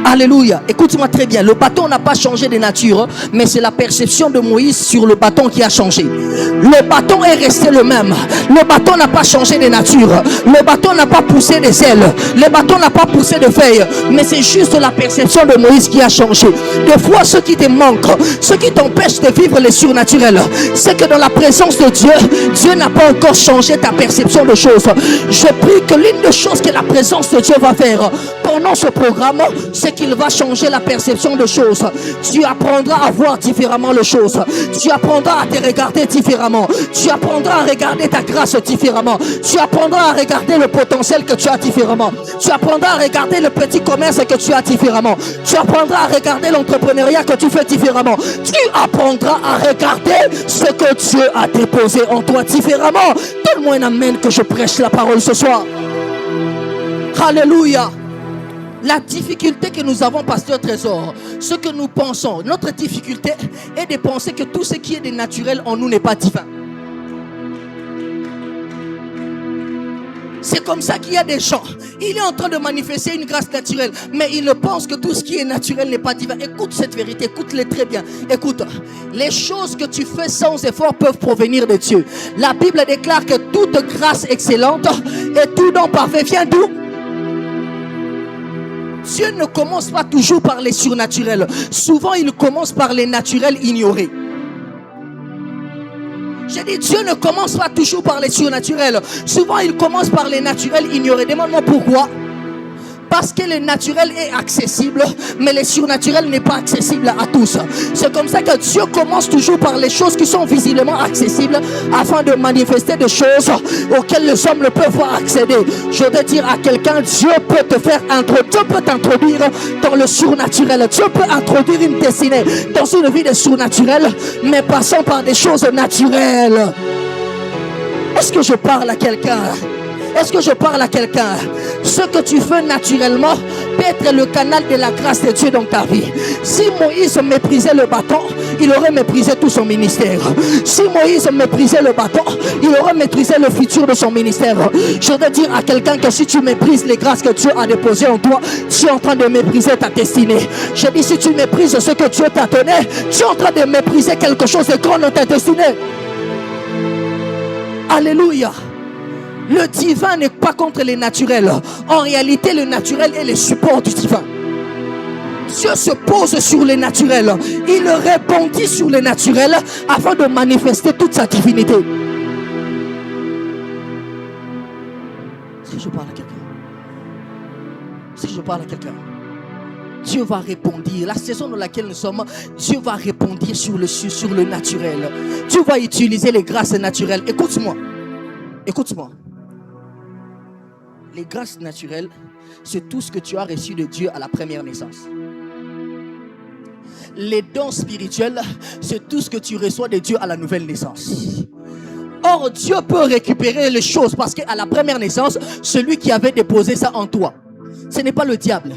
Alléluia. Écoute-moi très bien. Le bâton n'a pas changé de nature, mais c'est la perception de Moïse sur le bâton qui a changé. Le bâton est resté le même. Le bâton n'a pas changé de nature. Le bâton n'a pas poussé des ailes. Le bâton n'a pas poussé de feuilles. Mais c'est juste la perception de Moïse qui a changé. Des fois, ce qui te manque, ce qui t'empêche de vivre les surnaturels, c'est que dans la présence de Dieu, Dieu n'a pas encore changé ta perception de choses. Je prie que l'une des choses que la présence de Dieu va faire pendant ce programme, c'est qu'il va changer la perception de choses. Tu apprendras à voir différemment les choses. Tu apprendras à te regarder différemment. Tu apprendras à regarder ta grâce différemment. Tu apprendras à regarder le potentiel que tu as différemment. Tu apprendras à regarder le petit commerce que tu as différemment. Tu apprendras à regarder l'entrepreneuriat que tu fais différemment. Tu apprendras à regarder ce que Dieu a déposé en toi différemment. Donne-moi un amen que je prêche la parole ce soir. Alléluia. La difficulté que nous avons, pasteur Trésor, ce que nous pensons, notre difficulté est de penser que tout ce qui est de naturel en nous n'est pas divin. C'est comme ça qu'il y a des gens, il est en train de manifester une grâce naturelle, mais il pense que tout ce qui est naturel n'est pas divin. Écoute cette vérité, écoute-les très bien. Écoute, les choses que tu fais sans effort peuvent provenir de Dieu. La Bible déclare que toute grâce excellente et tout don parfait vient d'où? Dieu ne commence pas toujours par les surnaturels. Souvent, il commence par les naturels ignorés. J'ai dit, Dieu ne commence pas toujours par les surnaturels. Souvent, il commence par les naturels ignorés. Demande-moi pourquoi. Parce que le naturel est accessible, mais le surnaturel n'est pas accessible à tous. C'est comme ça que Dieu commence toujours par les choses qui sont visiblement accessibles afin de manifester des choses auxquelles les hommes ne peuvent pas accéder. Je veux dire à quelqu'un, Dieu peut te faire Dieu peut t'introduire dans le surnaturel. Dieu peut introduire une destinée dans une vie de surnaturel, mais passons par des choses naturelles. Est-ce que je parle à quelqu'un? Est-ce que je parle à quelqu'un? Ce que tu fais naturellement peut être le canal de la grâce de Dieu dans ta vie. Si Moïse méprisait le bâton, il aurait méprisé tout son ministère. Si Moïse méprisait le bâton, il aurait méprisé le futur de son ministère. Je veux dire à quelqu'un que si tu méprises les grâces que Dieu a déposées en toi, tu es en train de mépriser ta destinée. Je dis, si tu méprises ce que Dieu t'a donné, tu es en train de mépriser quelque chose de grand dans ta destinée. Alléluia. Le divin n'est pas contre les naturels. En réalité, le naturel est le support du divin. Dieu se pose sur les naturels. Il répondit sur les naturels afin de manifester toute sa divinité. Si je parle à quelqu'un, Dieu va répondre. La saison dans laquelle nous sommes, Dieu va répondre sur le naturel. Dieu va utiliser les grâces naturelles. Écoute-moi. Les grâces naturelles, c'est tout ce que tu as reçu de Dieu à la première naissance. Les dons spirituels, c'est tout ce que tu reçois de Dieu à la nouvelle naissance. Or, Dieu peut récupérer les choses parce qu'à la première naissance, celui qui avait déposé ça en toi, ce n'est pas le diable.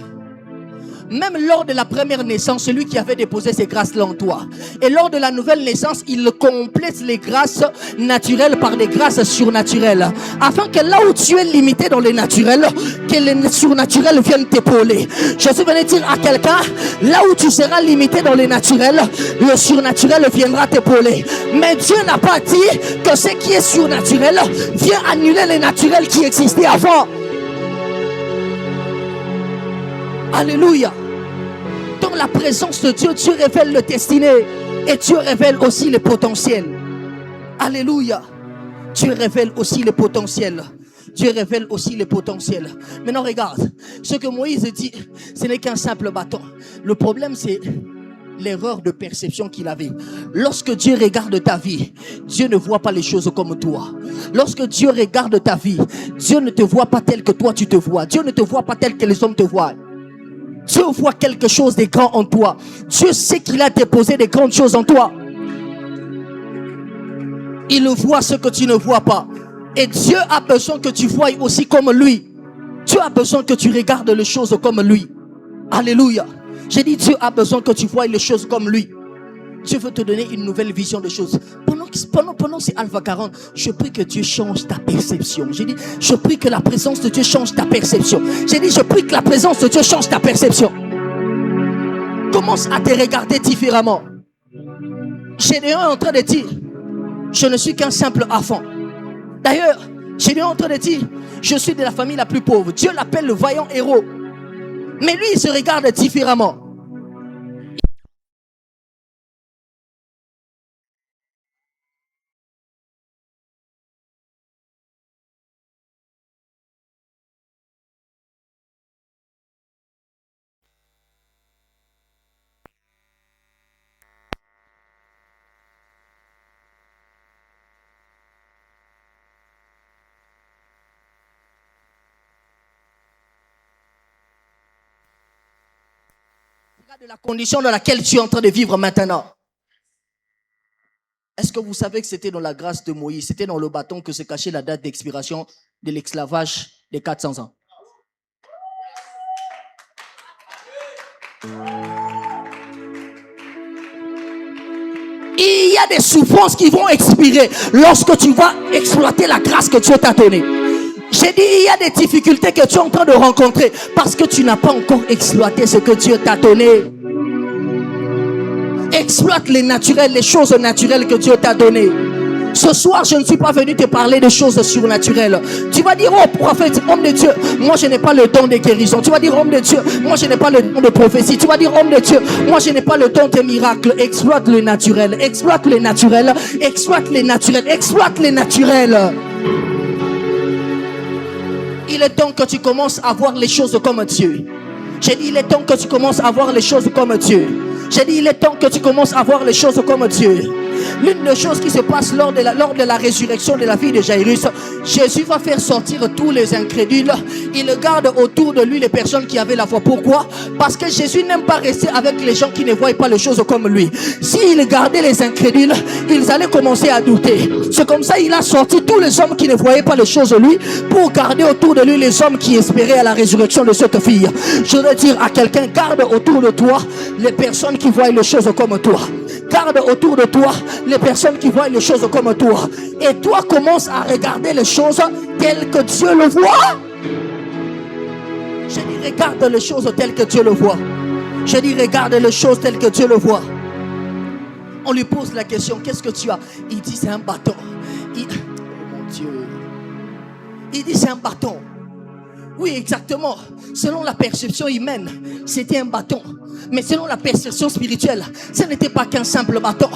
Même lors de la première naissance, celui qui avait déposé ces grâces-là en toi. Et lors de la nouvelle naissance, il complète les grâces naturelles par des grâces surnaturelles. Afin que là où tu es limité dans les naturels, que les surnaturels viennent t'épauler. Je suis venu dire à quelqu'un, là où tu seras limité dans les naturels, le surnaturel viendra t'épauler. Mais Dieu n'a pas dit que ce qui est surnaturel vient annuler les naturels qui existaient avant. Alléluia. Dans la présence de Dieu, Dieu révèle le destiné et Dieu révèle aussi les potentiels. Alléluia. Dieu révèle aussi les potentiels. Dieu révèle aussi les potentiels. Maintenant regarde, ce que Moïse dit, ce n'est qu'un simple bâton. Le problème c'est l'erreur de perception qu'il avait. Lorsque Dieu regarde ta vie, Dieu ne voit pas les choses comme toi. Lorsque Dieu regarde ta vie, Dieu ne te voit pas tel que toi tu te vois. Dieu ne te voit pas tel que les hommes te voient. Dieu voit quelque chose de grand en toi. Dieu sait qu'il a déposé de grandes choses en toi. Il voit ce que tu ne vois pas. Et Dieu a besoin que tu voies aussi comme lui. Dieu a besoin que tu regardes les choses comme lui. Alléluia. J'ai dit Dieu a besoin que tu voies les choses comme lui. Dieu veut te donner une nouvelle vision des choses. Pendant ces Alpha 40, je prie que Dieu change ta perception. J'ai dit, je prie que la présence de Dieu change ta perception. J'ai dit, je prie que la présence de Dieu change ta perception. Commence à te regarder différemment. Gédéon est en train de dire, je ne suis qu'un simple enfant. D'ailleurs, Gédéon est en train de dire, je suis de la famille la plus pauvre. Dieu l'appelle le vaillant héros. Mais lui, il se regarde différemment. De la condition dans laquelle tu es en train de vivre maintenant. Est-ce que vous savez que c'était dans la grâce de Moïse, c'était dans le bâton que se cachait la date d'expiration de l'esclavage des 400 ans? Il y a des souffrances qui vont expirer lorsque tu vas exploiter la grâce que Dieu t'a donnée. J'ai dit, il y a des difficultés que tu es en train de rencontrer parce que tu n'as pas encore exploité ce que Dieu t'a donné. Exploite les naturels, les choses naturelles que Dieu t'a données. Ce soir, je ne suis pas venu te parler de choses surnaturelles. Tu vas dire, oh prophète, homme de Dieu, moi je n'ai pas le don de guérison. Tu vas dire, homme de Dieu, moi je n'ai pas le don de prophétie. Tu vas dire, homme de Dieu, moi je n'ai pas le don des miracles. Exploite le naturel, exploite les naturels, exploite les naturels, exploite les naturels. il est temps que tu commences à voir les choses comme Dieu. J'ai dit, il est temps que tu commences à voir les choses comme Dieu. J'ai dit, il est temps que tu commences à voir les choses comme Dieu. L'une des choses qui se passe lors de la résurrection de la fille de Jairus, Jésus va faire sortir tous les incrédules. Il garde autour de lui les personnes qui avaient la foi. Pourquoi? Parce que Jésus n'aime pas rester avec les gens qui ne voient pas les choses comme lui. S'il gardait les incrédules, ils allaient commencer à douter. C'est comme ça qu'il a sorti tous les hommes qui ne voyaient pas les choses lui, pour garder autour de lui les hommes qui espéraient à la résurrection de cette fille. Je veux dire à quelqu'un, garde autour de toi les personnes qui voient les choses comme toi. Garde autour de toi les personnes qui voient les choses comme toi. Et toi, commence à regarder les choses telles que Dieu le voit. Je dis, regarde les choses telles que Dieu le voit. Je dis, regarde les choses telles que Dieu le voit. On lui pose la question, qu'est-ce que tu as? Il dit, c'est un bâton. Oh mon Dieu. Il dit, c'est un bâton. Oui, exactement. Selon la perception humaine, c'était un bâton. Mais selon la perception spirituelle, ce n'était pas qu'un simple bâton.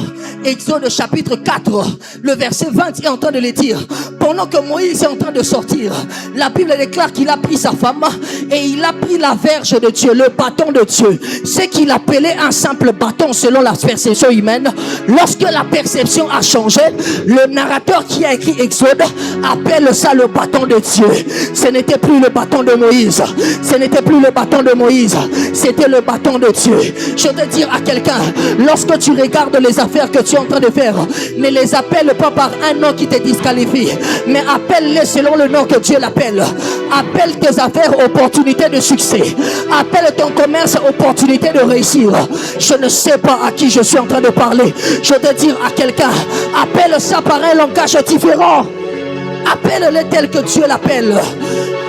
Exode chapitre 4, le verset 20 est en train de le dire. Pendant que Moïse est en train de sortir, la Bible déclare qu'il a pris sa femme et il a pris la verge de Dieu, le bâton de Dieu. Ce qu'il appelait un simple bâton selon la perception humaine. Lorsque la perception a changé, le narrateur qui a écrit Exode appelle ça le bâton de Dieu. Ce n'était plus le bâton de Moïse. Ce n'était plus le bâton de Moïse. C'était le bâton de Dieu. Je veux dire à quelqu'un, lorsque tu regardes les affaires que tu es en train de faire, ne les appelle pas par un nom qui te disqualifie, mais appelle-les selon le nom que Dieu l'appelle. Appelle tes affaires opportunités de succès. Appelle ton commerce opportunité de réussir. Je ne sais pas à qui je suis en train de parler. Je veux dire à quelqu'un, appelle ça par un langage différent. Appelle-le tel que Dieu l'appelle.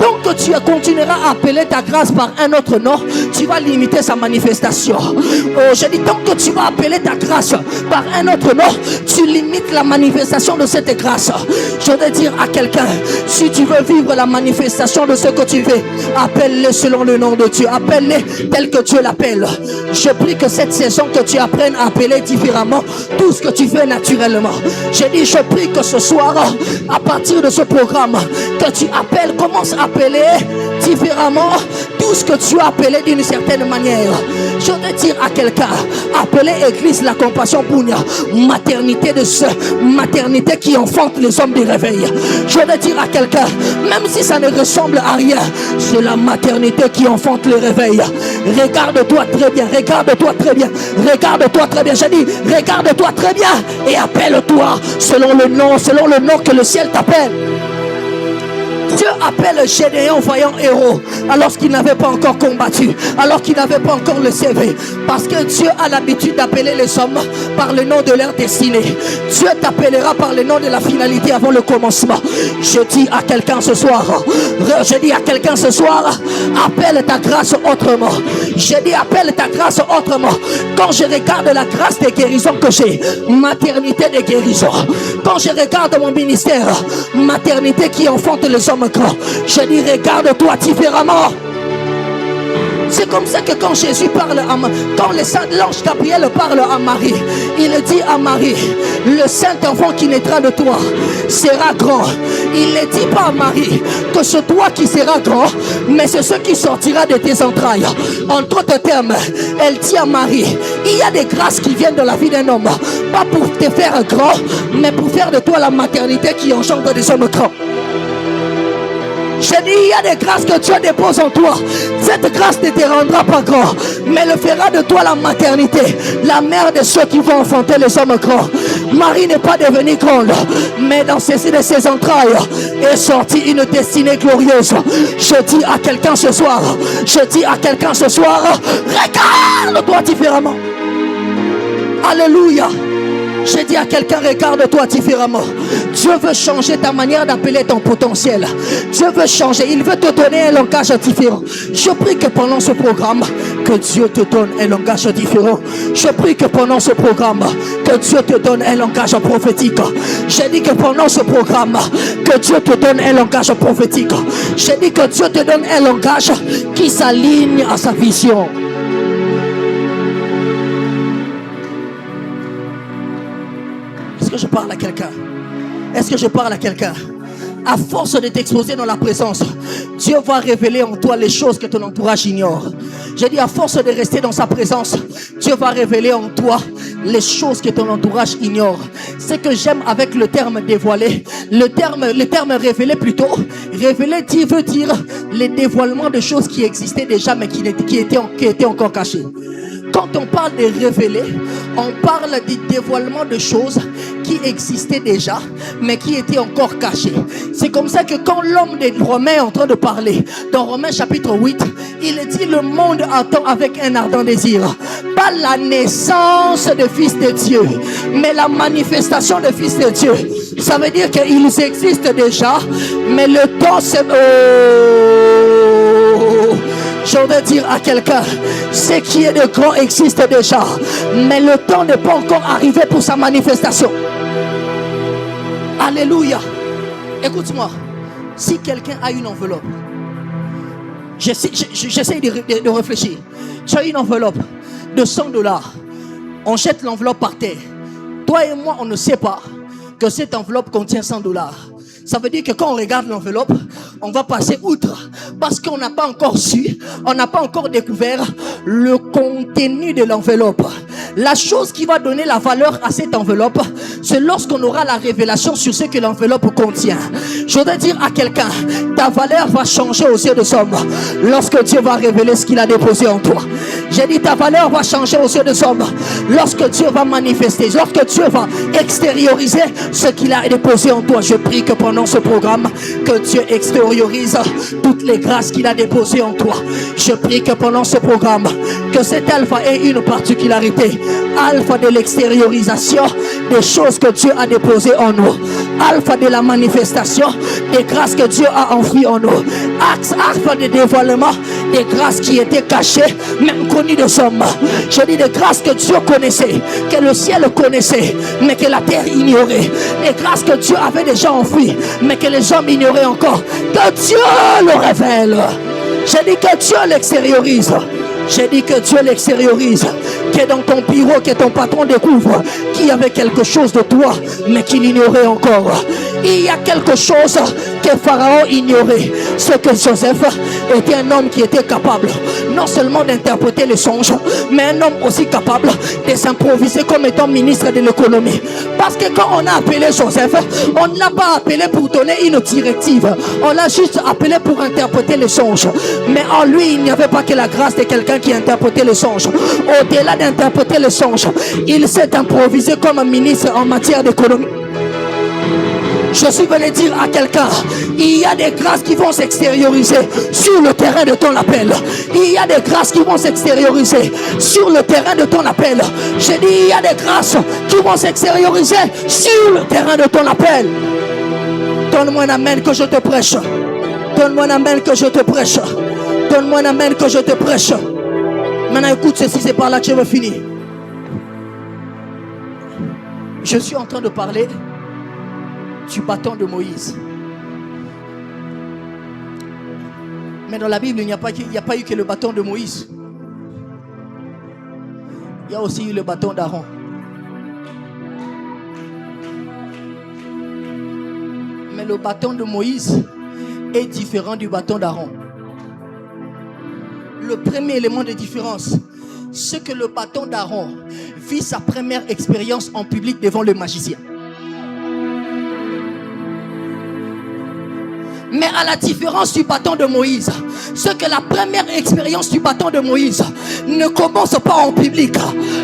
Donc tu continueras à appeler ta grâce par un autre nom, tu vas limiter sa manifestation. Oh, je dis, tant que tu vas appeler ta grâce par un autre nom, tu limites la manifestation de cette grâce. Je veux dire à quelqu'un, si tu veux vivre la manifestation de ce que tu veux, appelle-le selon le nom de Dieu. Appelle-le tel que Dieu l'appelle. Je prie que cette saison que tu apprennes à appeler différemment tout ce que tu fais naturellement. Je dis, je prie que ce soir, à partir de ce programme, que tu appelles, commence à appeler différemment tout ce que tu as appelé d'une certaine manière. Je veux dire à quelqu'un, appelez Église la compassion Punya, maternité de ceux, maternité qui enfante les hommes du réveil. Je veux dire à quelqu'un, même si ça ne ressemble à rien, c'est la maternité qui enfante le réveil. Regarde-toi très bien, regarde-toi très bien, regarde-toi très bien. J'ai dit, regarde-toi très bien et appelle-toi selon le nom que le ciel t'appelle. Dieu appelle Gédéon voyant héros alors qu'il n'avait pas encore combattu, alors qu'il n'avait pas encore le CV. Parce que Dieu a l'habitude d'appeler les hommes par le nom de leur destinée. Dieu t'appellera par le nom de la finalité avant le commencement. Je dis à quelqu'un ce soir, appelle ta grâce autrement. Je dis appelle ta grâce autrement. Quand je regarde la grâce des guérisons que j'ai, maternité de guérison. Quand je regarde mon ministère, maternité qui enfante les hommes grands. Je dis regarde-toi différemment. C'est comme ça que quand Jésus parle quand l'ange Gabriel parle à Marie, il dit à Marie, le saint enfant qui naîtra de toi sera grand. Il ne dit pas à Marie que c'est toi qui seras grand, mais c'est ce qui sortira de tes entrailles. En d'autres termes, elle dit à Marie, il y a des grâces qui viennent de la vie d'un homme, pas pour te faire grand, mais pour faire de toi la maternité qui engendre des hommes grands. Je dis, il y a des grâces que Dieu dépose en toi. Cette grâce ne te rendra pas grand, mais le fera de toi la maternité, la mère de ceux qui vont enfanter les hommes grands. Marie n'est pas devenue grande, mais dans ses entrailles est sortie une destinée glorieuse. Je dis à quelqu'un ce soir, regarde-toi différemment. Alléluia. Je dis à quelqu'un, regarde-toi différemment. Dieu veut changer ta manière d'appeler ton potentiel. Dieu veut changer, il veut te donner un langage différent. Je prie que pendant ce programme, que Dieu te donne un langage différent. Je prie que pendant ce programme, que Dieu te donne un langage prophétique. Je dis que pendant ce programme, que Dieu te donne un langage prophétique. Je dis que Dieu te donne un langage qui s'aligne à sa vision. Est-ce que je parle à quelqu'un? Est-ce que je parle à quelqu'un? À force de t'exposer dans la présence, Dieu va révéler en toi les choses que ton entourage ignore. J'ai dit à force de rester dans sa présence, Dieu va révéler en toi les choses que ton entourage ignore. Ce que j'aime avec le terme dévoiler, le terme révéler plutôt, révéler veut dire les dévoilements de choses qui existaient déjà mais qui étaient encore cachées. Quand on parle de révéler, on parle du dévoilement de choses qui existaient déjà, mais qui étaient encore cachées. C'est comme ça que quand l'homme des Romains est en train de parler, dans Romains chapitre 8, il dit le monde attend avec un ardent désir, pas la naissance de fils de Dieu, mais la manifestation de fils de Dieu. Ça veut dire qu'ils existent déjà, mais le temps c'est... Je voudrais dire à quelqu'un, ce qui est de grand existe déjà, mais le temps n'est pas encore arrivé pour sa manifestation. Alléluia. Écoute-moi, si quelqu'un a une enveloppe, j'essaie de réfléchir. Tu as une enveloppe de $100, on jette l'enveloppe par terre. Toi et moi, on ne sait pas que cette enveloppe contient $100. Ça veut dire que quand on regarde l'enveloppe, on va passer outre. Parce qu'on n'a pas encore su, on n'a pas encore découvert le contenu de l'enveloppe. La chose qui va donner la valeur à cette enveloppe, c'est lorsqu'on aura la révélation sur ce que l'enveloppe contient. Je voudrais dire à quelqu'un, ta valeur va changer aux yeux des hommes lorsque Dieu va révéler ce qu'il a déposé en toi. J'ai dit ta valeur va changer aux yeux des hommes lorsque Dieu va manifester, lorsque Dieu va extérioriser ce qu'il a déposé en toi. Je prie que pendant ce programme, que Dieu extériorise toutes les grâces qu'il a déposées en toi. Je prie que pendant ce programme, que cet alpha ait une particularité, alpha de l'extériorisation des choses que Dieu a déposées en nous, alpha de la manifestation des grâces que Dieu a enfouies en nous, alpha de dévoilement des grâces qui étaient cachées, même connues des hommes. Je dis des grâces que Dieu connaissait, que le ciel connaissait, mais que la terre ignorait, des grâces que Dieu avait déjà enfouies, mais que les hommes ignoraient encore, que Dieu le révèle. J'ai dit que Dieu l'extériorise. J'ai dit que Dieu l'extériorise. Que dans ton bureau, que ton patron découvre qu'il y avait quelque chose de toi, mais qu'il ignorait encore. Il y a quelque chose que Pharaon ignorait. C'est que Joseph était un homme qui était capable non seulement d'interpréter les songes, mais un homme aussi capable de s'improviser comme étant ministre de l'économie. Parce que quand on a appelé Joseph, on ne l'a pas appelé pour donner une directive. On l'a juste appelé pour interpréter les songes. Mais en lui, il n'y avait pas que la grâce de quelqu'un qui interprétait les songes. Au-delà d'interpréter les songes, il s'est improvisé comme un ministre en matière d'économie. Je suis venu dire à quelqu'un, il y a des grâces qui vont s'extérioriser sur le terrain de ton appel. Il y a des grâces qui vont s'extérioriser sur le terrain de ton appel. J'ai dit, il y a des grâces qui vont s'extérioriser sur le terrain de ton appel. Donne-moi un amen que je te prêche. Donne-moi un amen que je te prêche. Donne-moi un amen que je te prêche. Maintenant écoute ceci, c'est par là que je veux finir. Je suis en train de parler du bâton de Moïse. Mais dans la Bible, il n'y a pas eu que le bâton de Moïse. Il y a aussi eu le bâton d'Aaron. Mais le bâton de Moïse est différent du bâton d'Aaron. Le premier élément de différence, c'est que le bâton d'Aaron vit sa première expérience en public devant le magicien. Mais à la différence du bâton de Moïse, c'est que la première expérience du bâton de Moïse ne commence pas en public.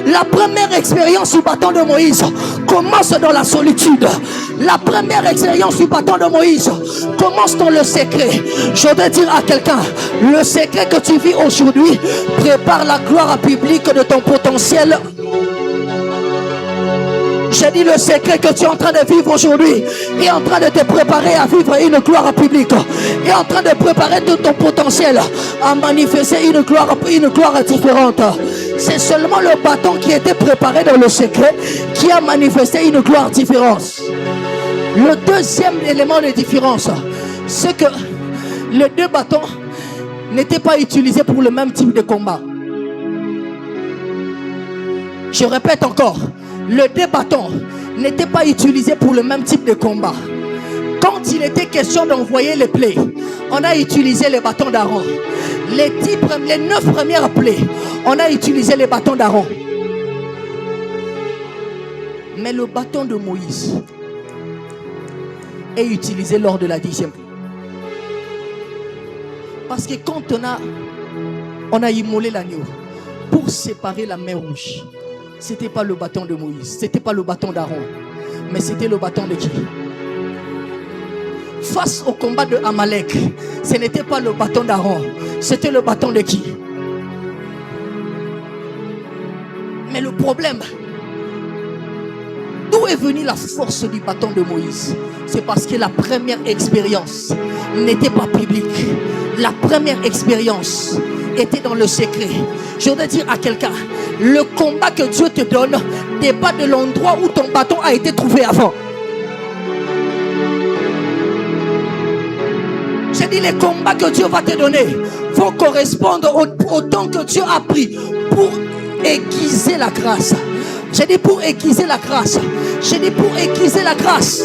La première expérience du bâton de Moïse commence dans la solitude. La première expérience du bâton de Moïse commence dans le secret. Je voudrais dire à quelqu'un, le secret que tu vis aujourd'hui prépare la gloire publique de ton potentiel. J'ai dit le secret que tu es en train de vivre aujourd'hui est en train de te préparer à vivre une gloire publique. Est en train de préparer tout ton potentiel à manifester une gloire différente. C'est seulement le bâton qui était préparé dans le secret qui a manifesté une gloire différente. Le deuxième élément de différence, c'est que les deux bâtons n'étaient pas utilisés pour le même type de combat. Je répète encore. Les deux bâtons n'étaient pas utilisés pour le même type de combat. Quand il était question d'envoyer les plaies, on a utilisé les bâtons d'Aaron. Les 9 premières plaies, on a utilisé les bâtons d'Aaron. Mais le bâton de Moïse est utilisé lors de la 10e plaie. Parce que quand on a immolé l'agneau pour séparer la mer rouge, c'était pas le bâton de Moïse, c'était pas le bâton d'Aaron, mais c'était le bâton de qui? Face au combat de Amalek, ce n'était pas le bâton d'Aaron, c'était le bâton de qui? Mais le problème, d'où est venue la force du bâton de Moïse? C'est parce que la première expérience n'était pas publique. La première expérience était dans le secret. Je voudrais dire à quelqu'un, le combat que Dieu te donne n'est pas de l'endroit où ton bâton a été trouvé avant. J'ai dit, les combats que Dieu va te donner vont correspondre au temps que Dieu a pris pour aiguiser la grâce. J'ai dit pour aiguiser la grâce. J'ai dit pour aiguiser la grâce.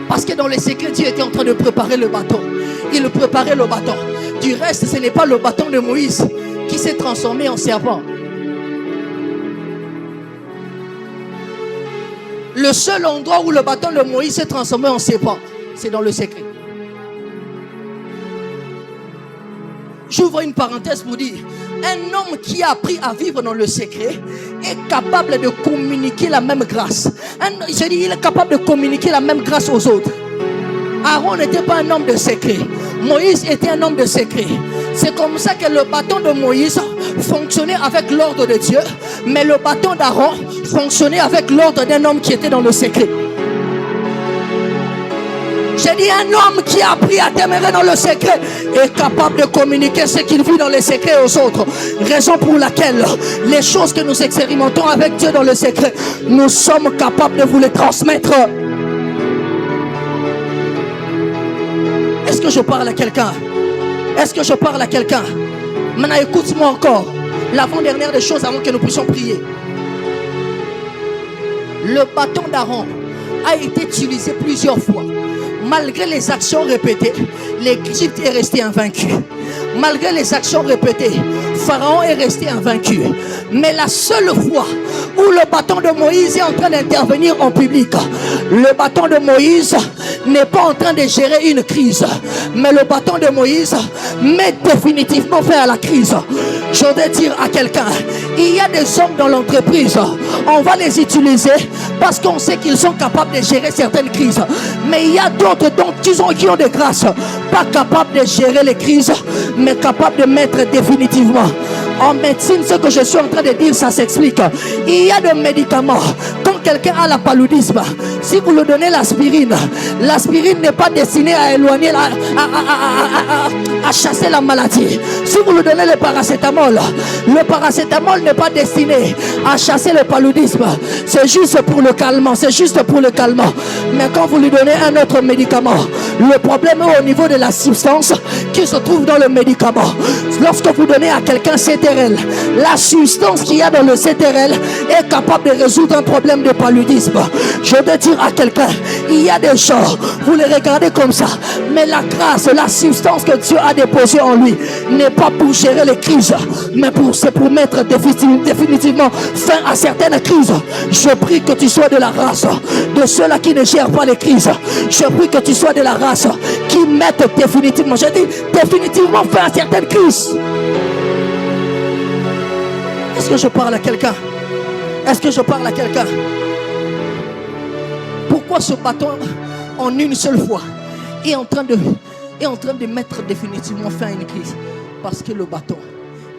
Parce que dans les secrets, Dieu était en train de préparer le bâton. Il préparait le bâton. Du reste, ce n'est pas le bâton de Moïse qui s'est transformé en serpent. Le seul endroit où le bâton de Moïse s'est transformé en serpent, c'est dans le secret. J'ouvre une parenthèse pour dire, un homme qui a appris à vivre dans le secret est capable de communiquer la même grâce. Je dis, il est capable de communiquer la même grâce aux autres. Aaron n'était pas un homme de secret. Moïse était un homme de secret. C'est comme ça que le bâton de Moïse fonctionnait avec l'ordre de Dieu, mais le bâton d'Aaron fonctionnait avec l'ordre d'un homme qui était dans le secret. J'ai dit, un homme qui a appris à demeurer dans le secret est capable de communiquer ce qu'il vit dans les secrets aux autres. Raison pour laquelle les choses que nous expérimentons avec Dieu dans le secret, nous sommes capables de vous les transmettre. Est-ce que je parle à quelqu'un? Est-ce que je parle à quelqu'un? Maintenant, écoute-moi encore. L'avant-dernière des choses avant que nous puissions prier. Le bâton d'Aaron a été utilisé plusieurs fois. Malgré les actions répétées, l'Égypte est resté invaincu. Malgré les actions répétées, Pharaon est resté invaincu. Mais la seule fois où le bâton de Moïse est en train d'intervenir en public, le bâton de Moïse n'est pas en train de gérer une crise, mais le bâton de Moïse met définitivement fin à la crise. Je voudrais dire à quelqu'un, il y a des hommes dans l'entreprise, on va les utiliser parce qu'on sait qu'ils sont capables de gérer certaines crises. Mais il y a d'autres qui ont des grâces, pas capables de gérer les crises, mais capables de mettre définitivement. En médecine, ce que je suis en train de dire, ça s'explique. Il y a des médicaments. Quand quelqu'un a la paludisme, si vous lui donnez l'aspirine, l'aspirine n'est pas destinée à éloigner, à chasser la maladie. Si vous lui donnez le paracétamol n'est pas destiné à chasser le paludisme. C'est juste pour le calmant, c'est juste pour le calmant. Mais quand vous lui donnez un autre médicament, le problème est au niveau de la substance qui se trouve dans le médicament. Lorsque vous donnez à quelqu'un CTRL, la substance qu'il y a dans le CTRL est capable de résoudre un problème de paludisme. Je veux dire à quelqu'un, il y a des gens, vous les regardez comme ça, mais la grâce, la substance que Dieu a déposée en lui n'est pas pour gérer les crises, mais c'est pour mettre définitivement fin à certaines crises. Je prie que tu sois de la race de ceux-là qui ne gèrent pas les crises. Je prie que tu sois de la race qui mettent définitivement, je dis définitivement fin à certaines crises. Est-ce que je parle à quelqu'un? Est-ce que je parle à quelqu'un? Pourquoi ce bâton en une seule fois est en train de mettre définitivement fin à une crise? Parce que le bâton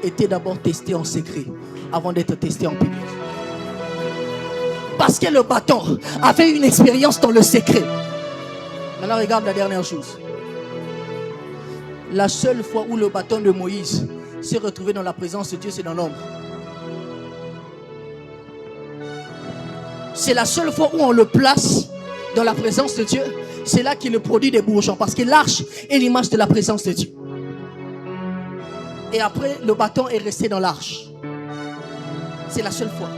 était d'abord testé en secret avant d'être testé en public. Parce que le bâton avait une expérience dans le secret. Maintenant regarde la dernière chose. La seule fois où le bâton de Moïse s'est retrouvé dans la présence de Dieu, c'est dans l'ombre. C'est la seule fois où on le place dans la présence de Dieu. C'est là qu'il produit des bourgeons. Parce que l'arche est l'image de la présence de Dieu. Et après, le bâton est resté dans l'arche. C'est la seule fois.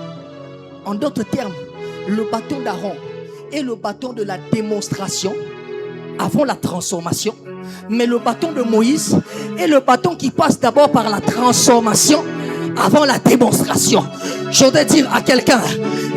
En d'autres termes, le bâton d'Aaron est le bâton de la démonstration avant la transformation. Mais le bâton de Moïse est le bâton qui passe d'abord par la transformation avant la démonstration. Je voudrais dire à quelqu'un,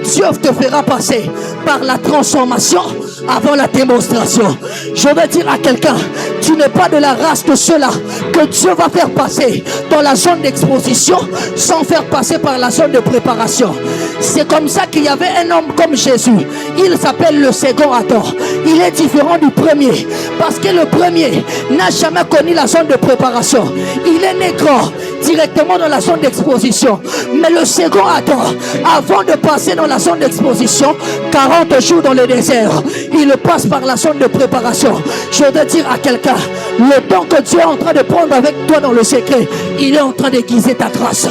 Dieu te fera passer par la transformation avant la démonstration. Je voudrais dire à quelqu'un, tu n'es pas de la race de ceux-là que Dieu va faire passer dans la zone d'exposition sans faire passer par la zone de préparation. C'est comme ça qu'il y avait un homme comme Jésus. Il s'appelle le second Adam. Il est différent du premier parce que le premier n'a jamais connu la zone de préparation. Il est né grand directement dans la zone d'exposition. Mais le second Adam, avant de passer dans la zone d'exposition, 40 jours dans le désert, il passe par la zone de préparation. Je voudrais dire à quelqu'un, le temps que Dieu est en train de prendre avec toi dans le secret, il est en train d'aiguiser ta grâce.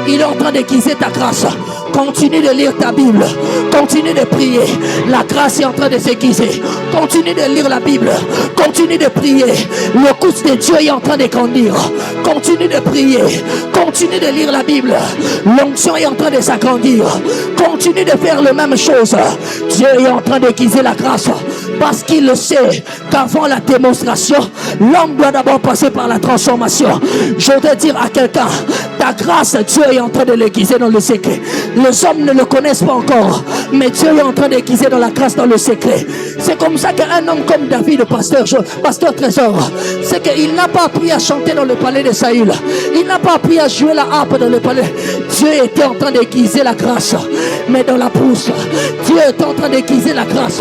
Il est en train d'aiguiser ta grâce. Continue de lire ta Bible. Continue de prier. La grâce est en train de s'aiguiser. Continue de lire la Bible. Continue de prier. Le couce de Dieu est en train de grandir. Continue de prier. Continue de lire la Bible. L'onction est en train de s'agrandir. Continue de faire la même chose. Dieu est en train d'aiguiser la grâce. Parce qu'il le sait qu'avant la démonstration, l'homme doit d'abord passer par la transformation. Je voudrais dire à quelqu'un, ta grâce, Dieu est en train de l'aiguiser dans le secret. Les hommes ne le connaissent pas encore, mais Dieu est en train d'aiguiser dans la grâce dans le secret. C'est comme ça qu'un homme comme David, pasteur Trésor, c'est qu'il n'a pas appris à chanter dans le palais de Saül. Il n'a pas appris à jouer la harpe dans le palais. Dieu était en train d'aiguiser la grâce, mais dans la brousse. Dieu est en train d'aiguiser la grâce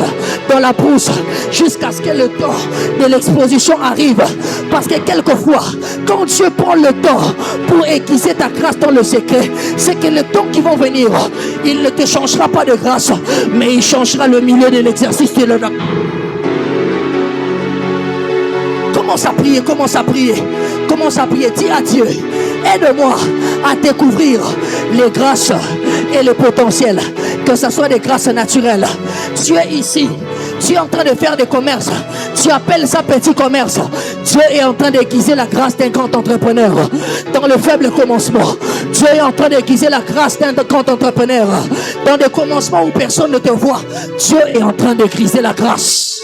dans la brousse jusqu'à ce que le temps de l'exposition arrive. Parce que quelquefois, quand Dieu prend le temps pour aiguiser ta grâce dans le secret, c'est que le temps qui va venir, il ne te changera pas de grâce, mais il changera le milieu de l'exercice de l'honneur. Commence à prier, commence à prier, commence à prier. Dis à Dieu, aide-moi à découvrir les grâces et le potentiel, que ce soit des grâces naturelles. Tu es ici, tu es en train de faire des commerces, tu appelles ça petit commerce. Dieu est en train d'aiguiser la grâce d'un grand entrepreneur. Dans le faible commencement, Dieu est en train d'aiguiser la grâce d'un grand entrepreneur. Dans des commencements où personne ne te voit, Dieu est en train d'aiguiser la grâce.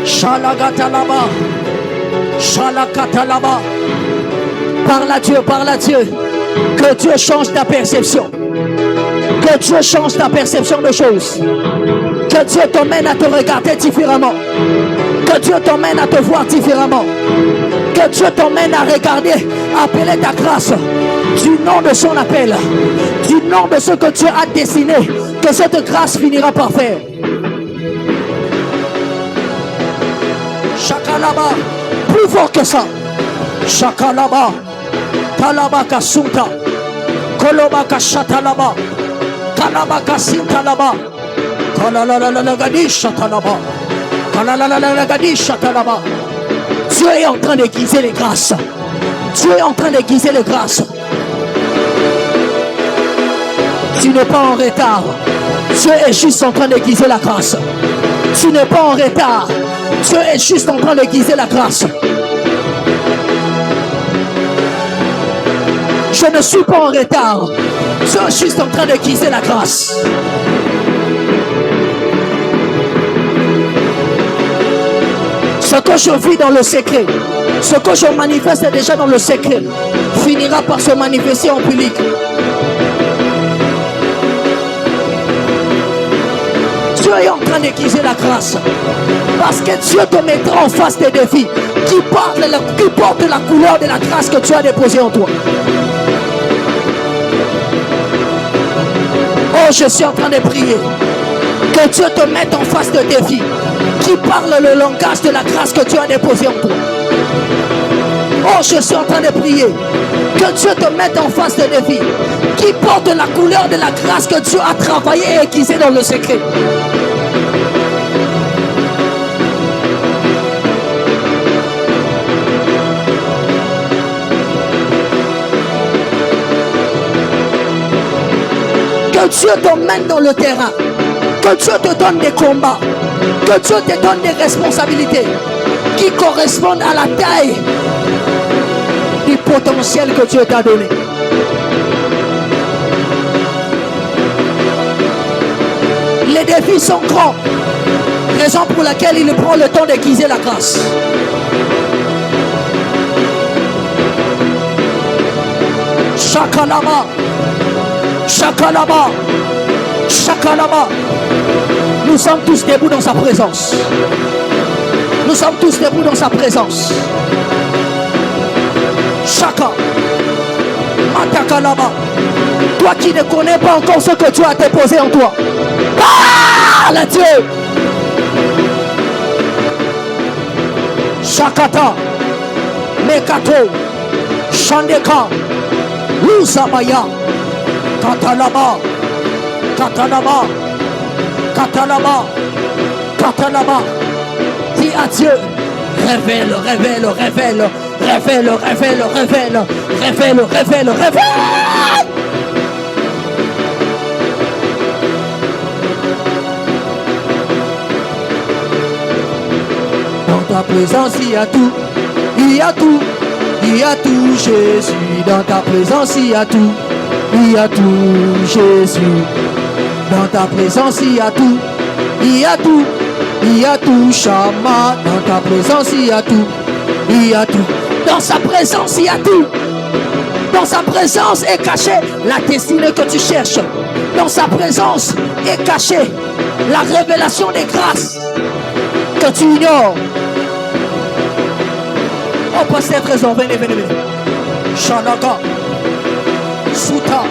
Shalagatalaba, Shalakatalaba. Parle à Dieu, parle à Dieu. Que Dieu change ta perception. Que Dieu change ta perception de choses. Que Dieu t'emmène à te regarder différemment. Que Dieu t'emmène à te voir différemment. Que Dieu t'emmène à regarder, à appeler ta grâce du nom de son appel, du nom de ce que Dieu a dessiné, que cette grâce finira par faire. Shakalaba, plus fort que ça. Shakalaba, Talaba Kasunta, Koloba Kashatalaba, Kalaba Kasintalaba, Kalalalagadisha Shatalaba, Kalalalagadisha Shatalaba. Dieu est en train d'aiguiser les grâces. Dieu est en train d'aiguiser les grâces. Tu n'es pas en retard. Dieu est juste en train d'aiguiser la grâce. Tu n'es pas en retard. Dieu est juste en train d'aiguiser la grâce. Je ne suis pas en retard. Dieu est juste en train d'aiguiser la grâce. Ce que je vis dans le secret, ce que je manifeste déjà dans le secret, finira par se manifester en public. Dieu est en train d'aiguiser la grâce. Parce que Dieu te mettra en face des défis qui portent la couleur de la grâce que tu as déposée en toi. Oh, je suis en train de prier. Que Dieu te mette en face de défis qui parlent le langage de la grâce que tu as déposée en toi. Oh, je suis en train de prier. Que Dieu te mette en face de défis qui portent la couleur de la grâce que Dieu a travaillé et aiguisé dans le secret. Que Dieu t'emmène dans le terrain. Que Dieu te donne des combats. Que Dieu te donne des responsabilités qui correspondent à la taille du potentiel que Dieu t'a donné. Les défis sont grands. Raison pour laquelle il prend le temps d'aiguiser la grâce. Shakalama. Shakalama. Shakalama. Nous sommes tous debout dans sa présence. Nous sommes tous debout dans sa présence. Shaka. Matakalama. Toi qui ne connais pas encore ce que Dieu a déposé en toi. Parle à Dieu. Shakata. Mekato. Shandeka. Luzabaya. Katalama. Katalama. Katalama. Katalama. Dis à Dieu. Révèle, révèle, révèle. Révèle, révèle, révèle. Révèle, révèle, révèle. Dans ta présence, il y a tout. Il y a tout. Il y a tout, Jésus. Dans ta présence, il y a tout. Il y a tout, Jésus. Dans ta présence, il y a tout. Il y a tout. Il y a tout, Shama. Dans ta présence, il y a tout. Il y a tout. Dans sa présence, il y a tout. Dans sa présence est cachée la destinée que tu cherches. Dans sa présence est cachée la révélation des grâces que tu ignores. Oh, pasteur Trésor, venez, venez, venez. Shanaga, Souta,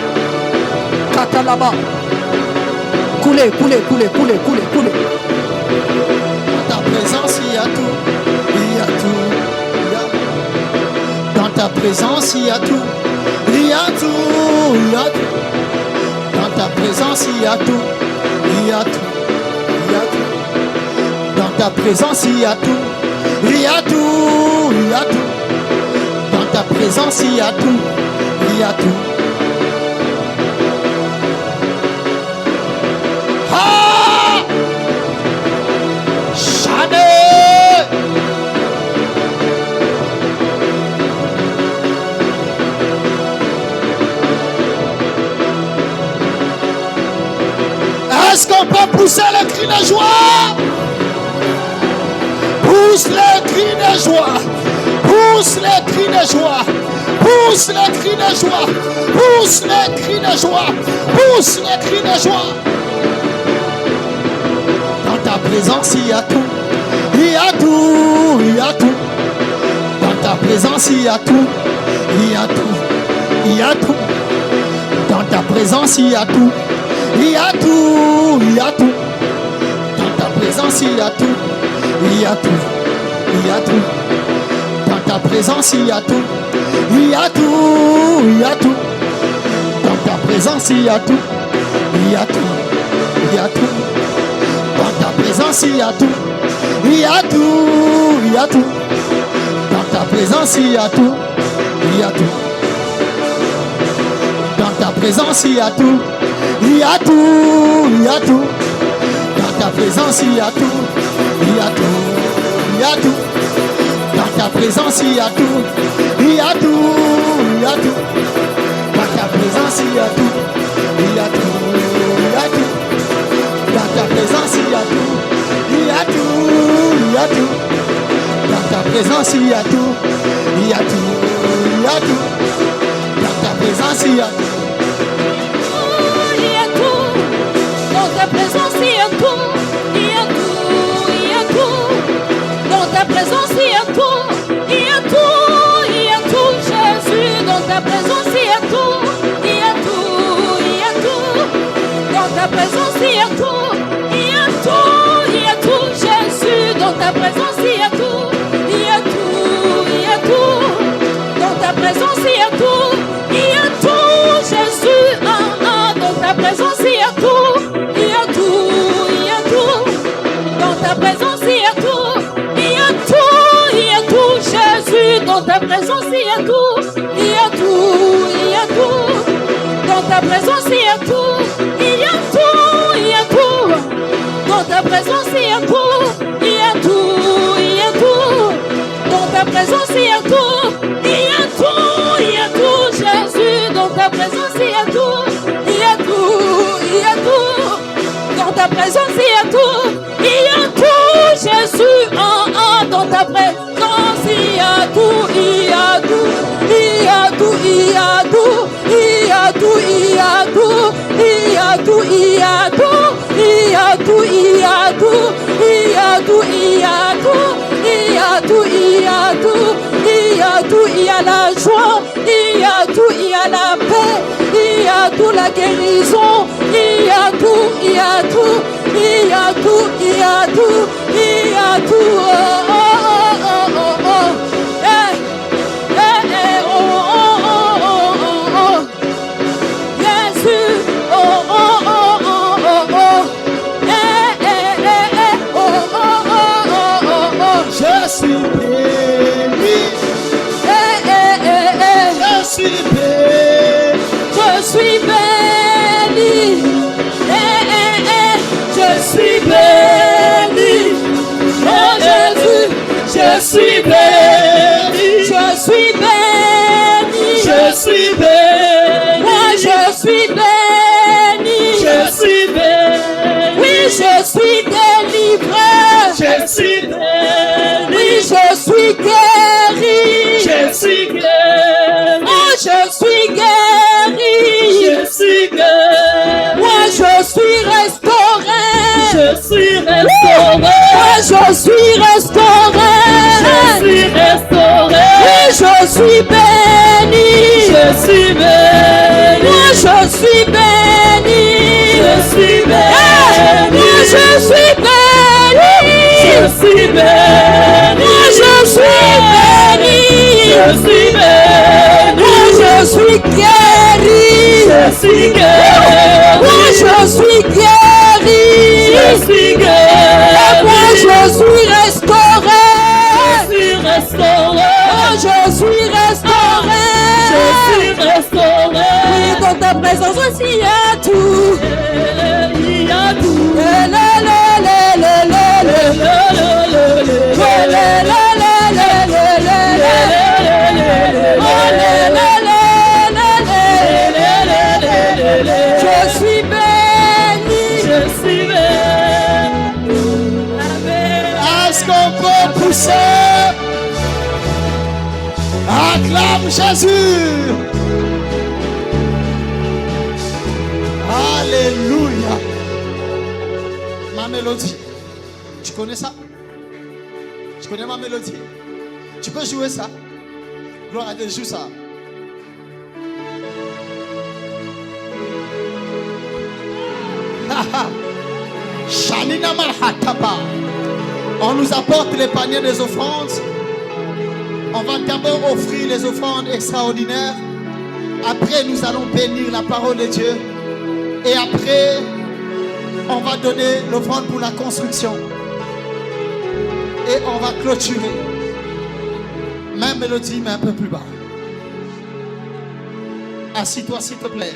Katalaba. Coulez, coulez, coulez, coulez, coulez, coulez. Dans ta présence, il y a tout. Il y a tout. Dans ta présence, il y a tout. Il y a tout. Il y a tout. Dans ta présence, il y a tout. Il y a tout. Il y a tout. Dans ta présence, il y a tout. Il y a tout. Il y a tout. Dans ta présence, il y a tout. Il y a tout. Ah! Chanel! Est-ce qu'on peut pousser le cri de joie? Pousse le cri de joie. Pousse le cri de joie. Pousse le cri de joie. Pousse le cri de joie. Pousse le cri de joie. Dans ta présence, il y a tout. Il y a tout. Il y a tout. Dans ta présence, il y a tout. Il y a tout. Il y a tout. Dans ta présence, il y a tout. Il y a tout. Il y a tout. Dans ta présence, il y a tout. Il y a tout. Il y a tout. Dans ta présence, il y a tout. Il y a tout. Il y a tout. Dans ta présence, il y a tout. Il y a tout. Il y a tout. Dans ta présence, il y a tout. Il y a tout. Il y a tout. Dans ta présence, il y a tout. Il y a tout. Dans ta présence, il y a tout. Il y a tout. Il y a tout. Dans ta présence, il y a tout. Il y a tout. Il y a tout. Dans ta présence, il y a tout. Il y a tout. Il y a tout. Dans ta présence, il y a tout. Il y a tout. Il y a tout. Dans ta présence, il y a tout. Il y a tout. Il y a tout. Dans ta présence, il y a tout. Il y a tout. Il y a tout. Dans ta présence, il y a tout. Il y a tout. Dans ta présence, il y a tout. Il y a tout. Il y a tout. Dans ta présence, il y a tout. Il y a tout. Il y a tout. Jésus, dans ta présence, il y a tout. Il y a tout. Il y a tout. Dans ta présence, il y a tout. Il y a tout. Il y a tout. Jésus, dans ta présence, il y a tout. Il y a tout. Il y a tout. Dans ta présence, il y a tout. Il y a tout. Jésus, dans ta présence, il y a tout. Il y a tout. Il y a tout. Dans ta présence, il y a tout. Il y a tout. Il y a tout. Jésus, dans ta présence, il y a tout. Il y a tout. Il y a tout. Dans ta présence, il y a tout. ta présence, il y a tout. Il y a tout, il y a tout. Dans ta présence, il y a tout. Il y a tout, il y a tout. Jésus, dans ta présence, il y a tout. Il y a tout, il y a tout. Dans ta présence, il y a tout. Il y a tout, Jésus. Dans ta présence, il y a tout. Il y a tout. Il y a tout, il y a tout. Il y a tout, il y a tout. Il y a tout, il y a tout. Il y a tout, il y a tout. Il y a tout, il y a tout. Il y a tout, il y a tout. Il y a tout, il y a la joie. Il y a tout, il y a la paix. Il y a tout, la guérison. Il y a tout, il y a tout. Il y a tout, il y a tout. Il y a tout. Oh, oh, oh, oh, oh. Eh, eh, eh, oh, oh, oh, oh, oh. Jésus. Oh, oh, oh, oh, oh, oh. Eh, eh, eh, eh. Oh, oh, oh, oh, oh, oh. Je suis béni. Eh, eh, eh, eh. Je suis béni. Je suis béni. Eh, eh, eh. Je suis béni. Oh Jésus, je suis béni. Je suis béni. Je suis béni. Moi je suis béni. Je suis béni. Oui, je suis délivré. Je suis béni. Oui, je suis guéri. Je suis béni. Oh, je suis guéri. Je suis béni. Moi je suis restauré. Je suis restauré. Moi je suis restauré. Je suis restauré. Oui, je suis béni. Je suis béni. Moi je suis béni. Je suis béni. Moi je suis béni. Je suis béni. Moi je suis béni. Je suis béni. Moi je suis guéri. Je suis guéri. Moi je suis guéri. Je suis Et guéri. moi je suis restauré. Je suis restauré. Moi je suis restauré. Je suis restauré. Oui, dans ta présence aussi il y a tout. Il y a tout. Le, le, le, le, le, le, le. Le, le, le, le, le, le, le. Oh, le, le, le, le, le. Je suis béni. Je suis béni. Est-ce qu'on peut pousser? Acclame Jésus. Alléluia. Ma mélodie. Tu connais ça? Tu connais ma mélodie? Tu peux jouer ça? Gloire à Dieu, joue ça. Shalina Marhataba. On nous apporte les paniers des offrandes. On va d'abord offrir les offrandes extraordinaires. Après, nous allons bénir la parole de Dieu. Et après, on va donner l'offrande pour la construction. Et on va clôturer. Même mélodie, mais un peu plus bas. Assis-toi, s'il te plaît.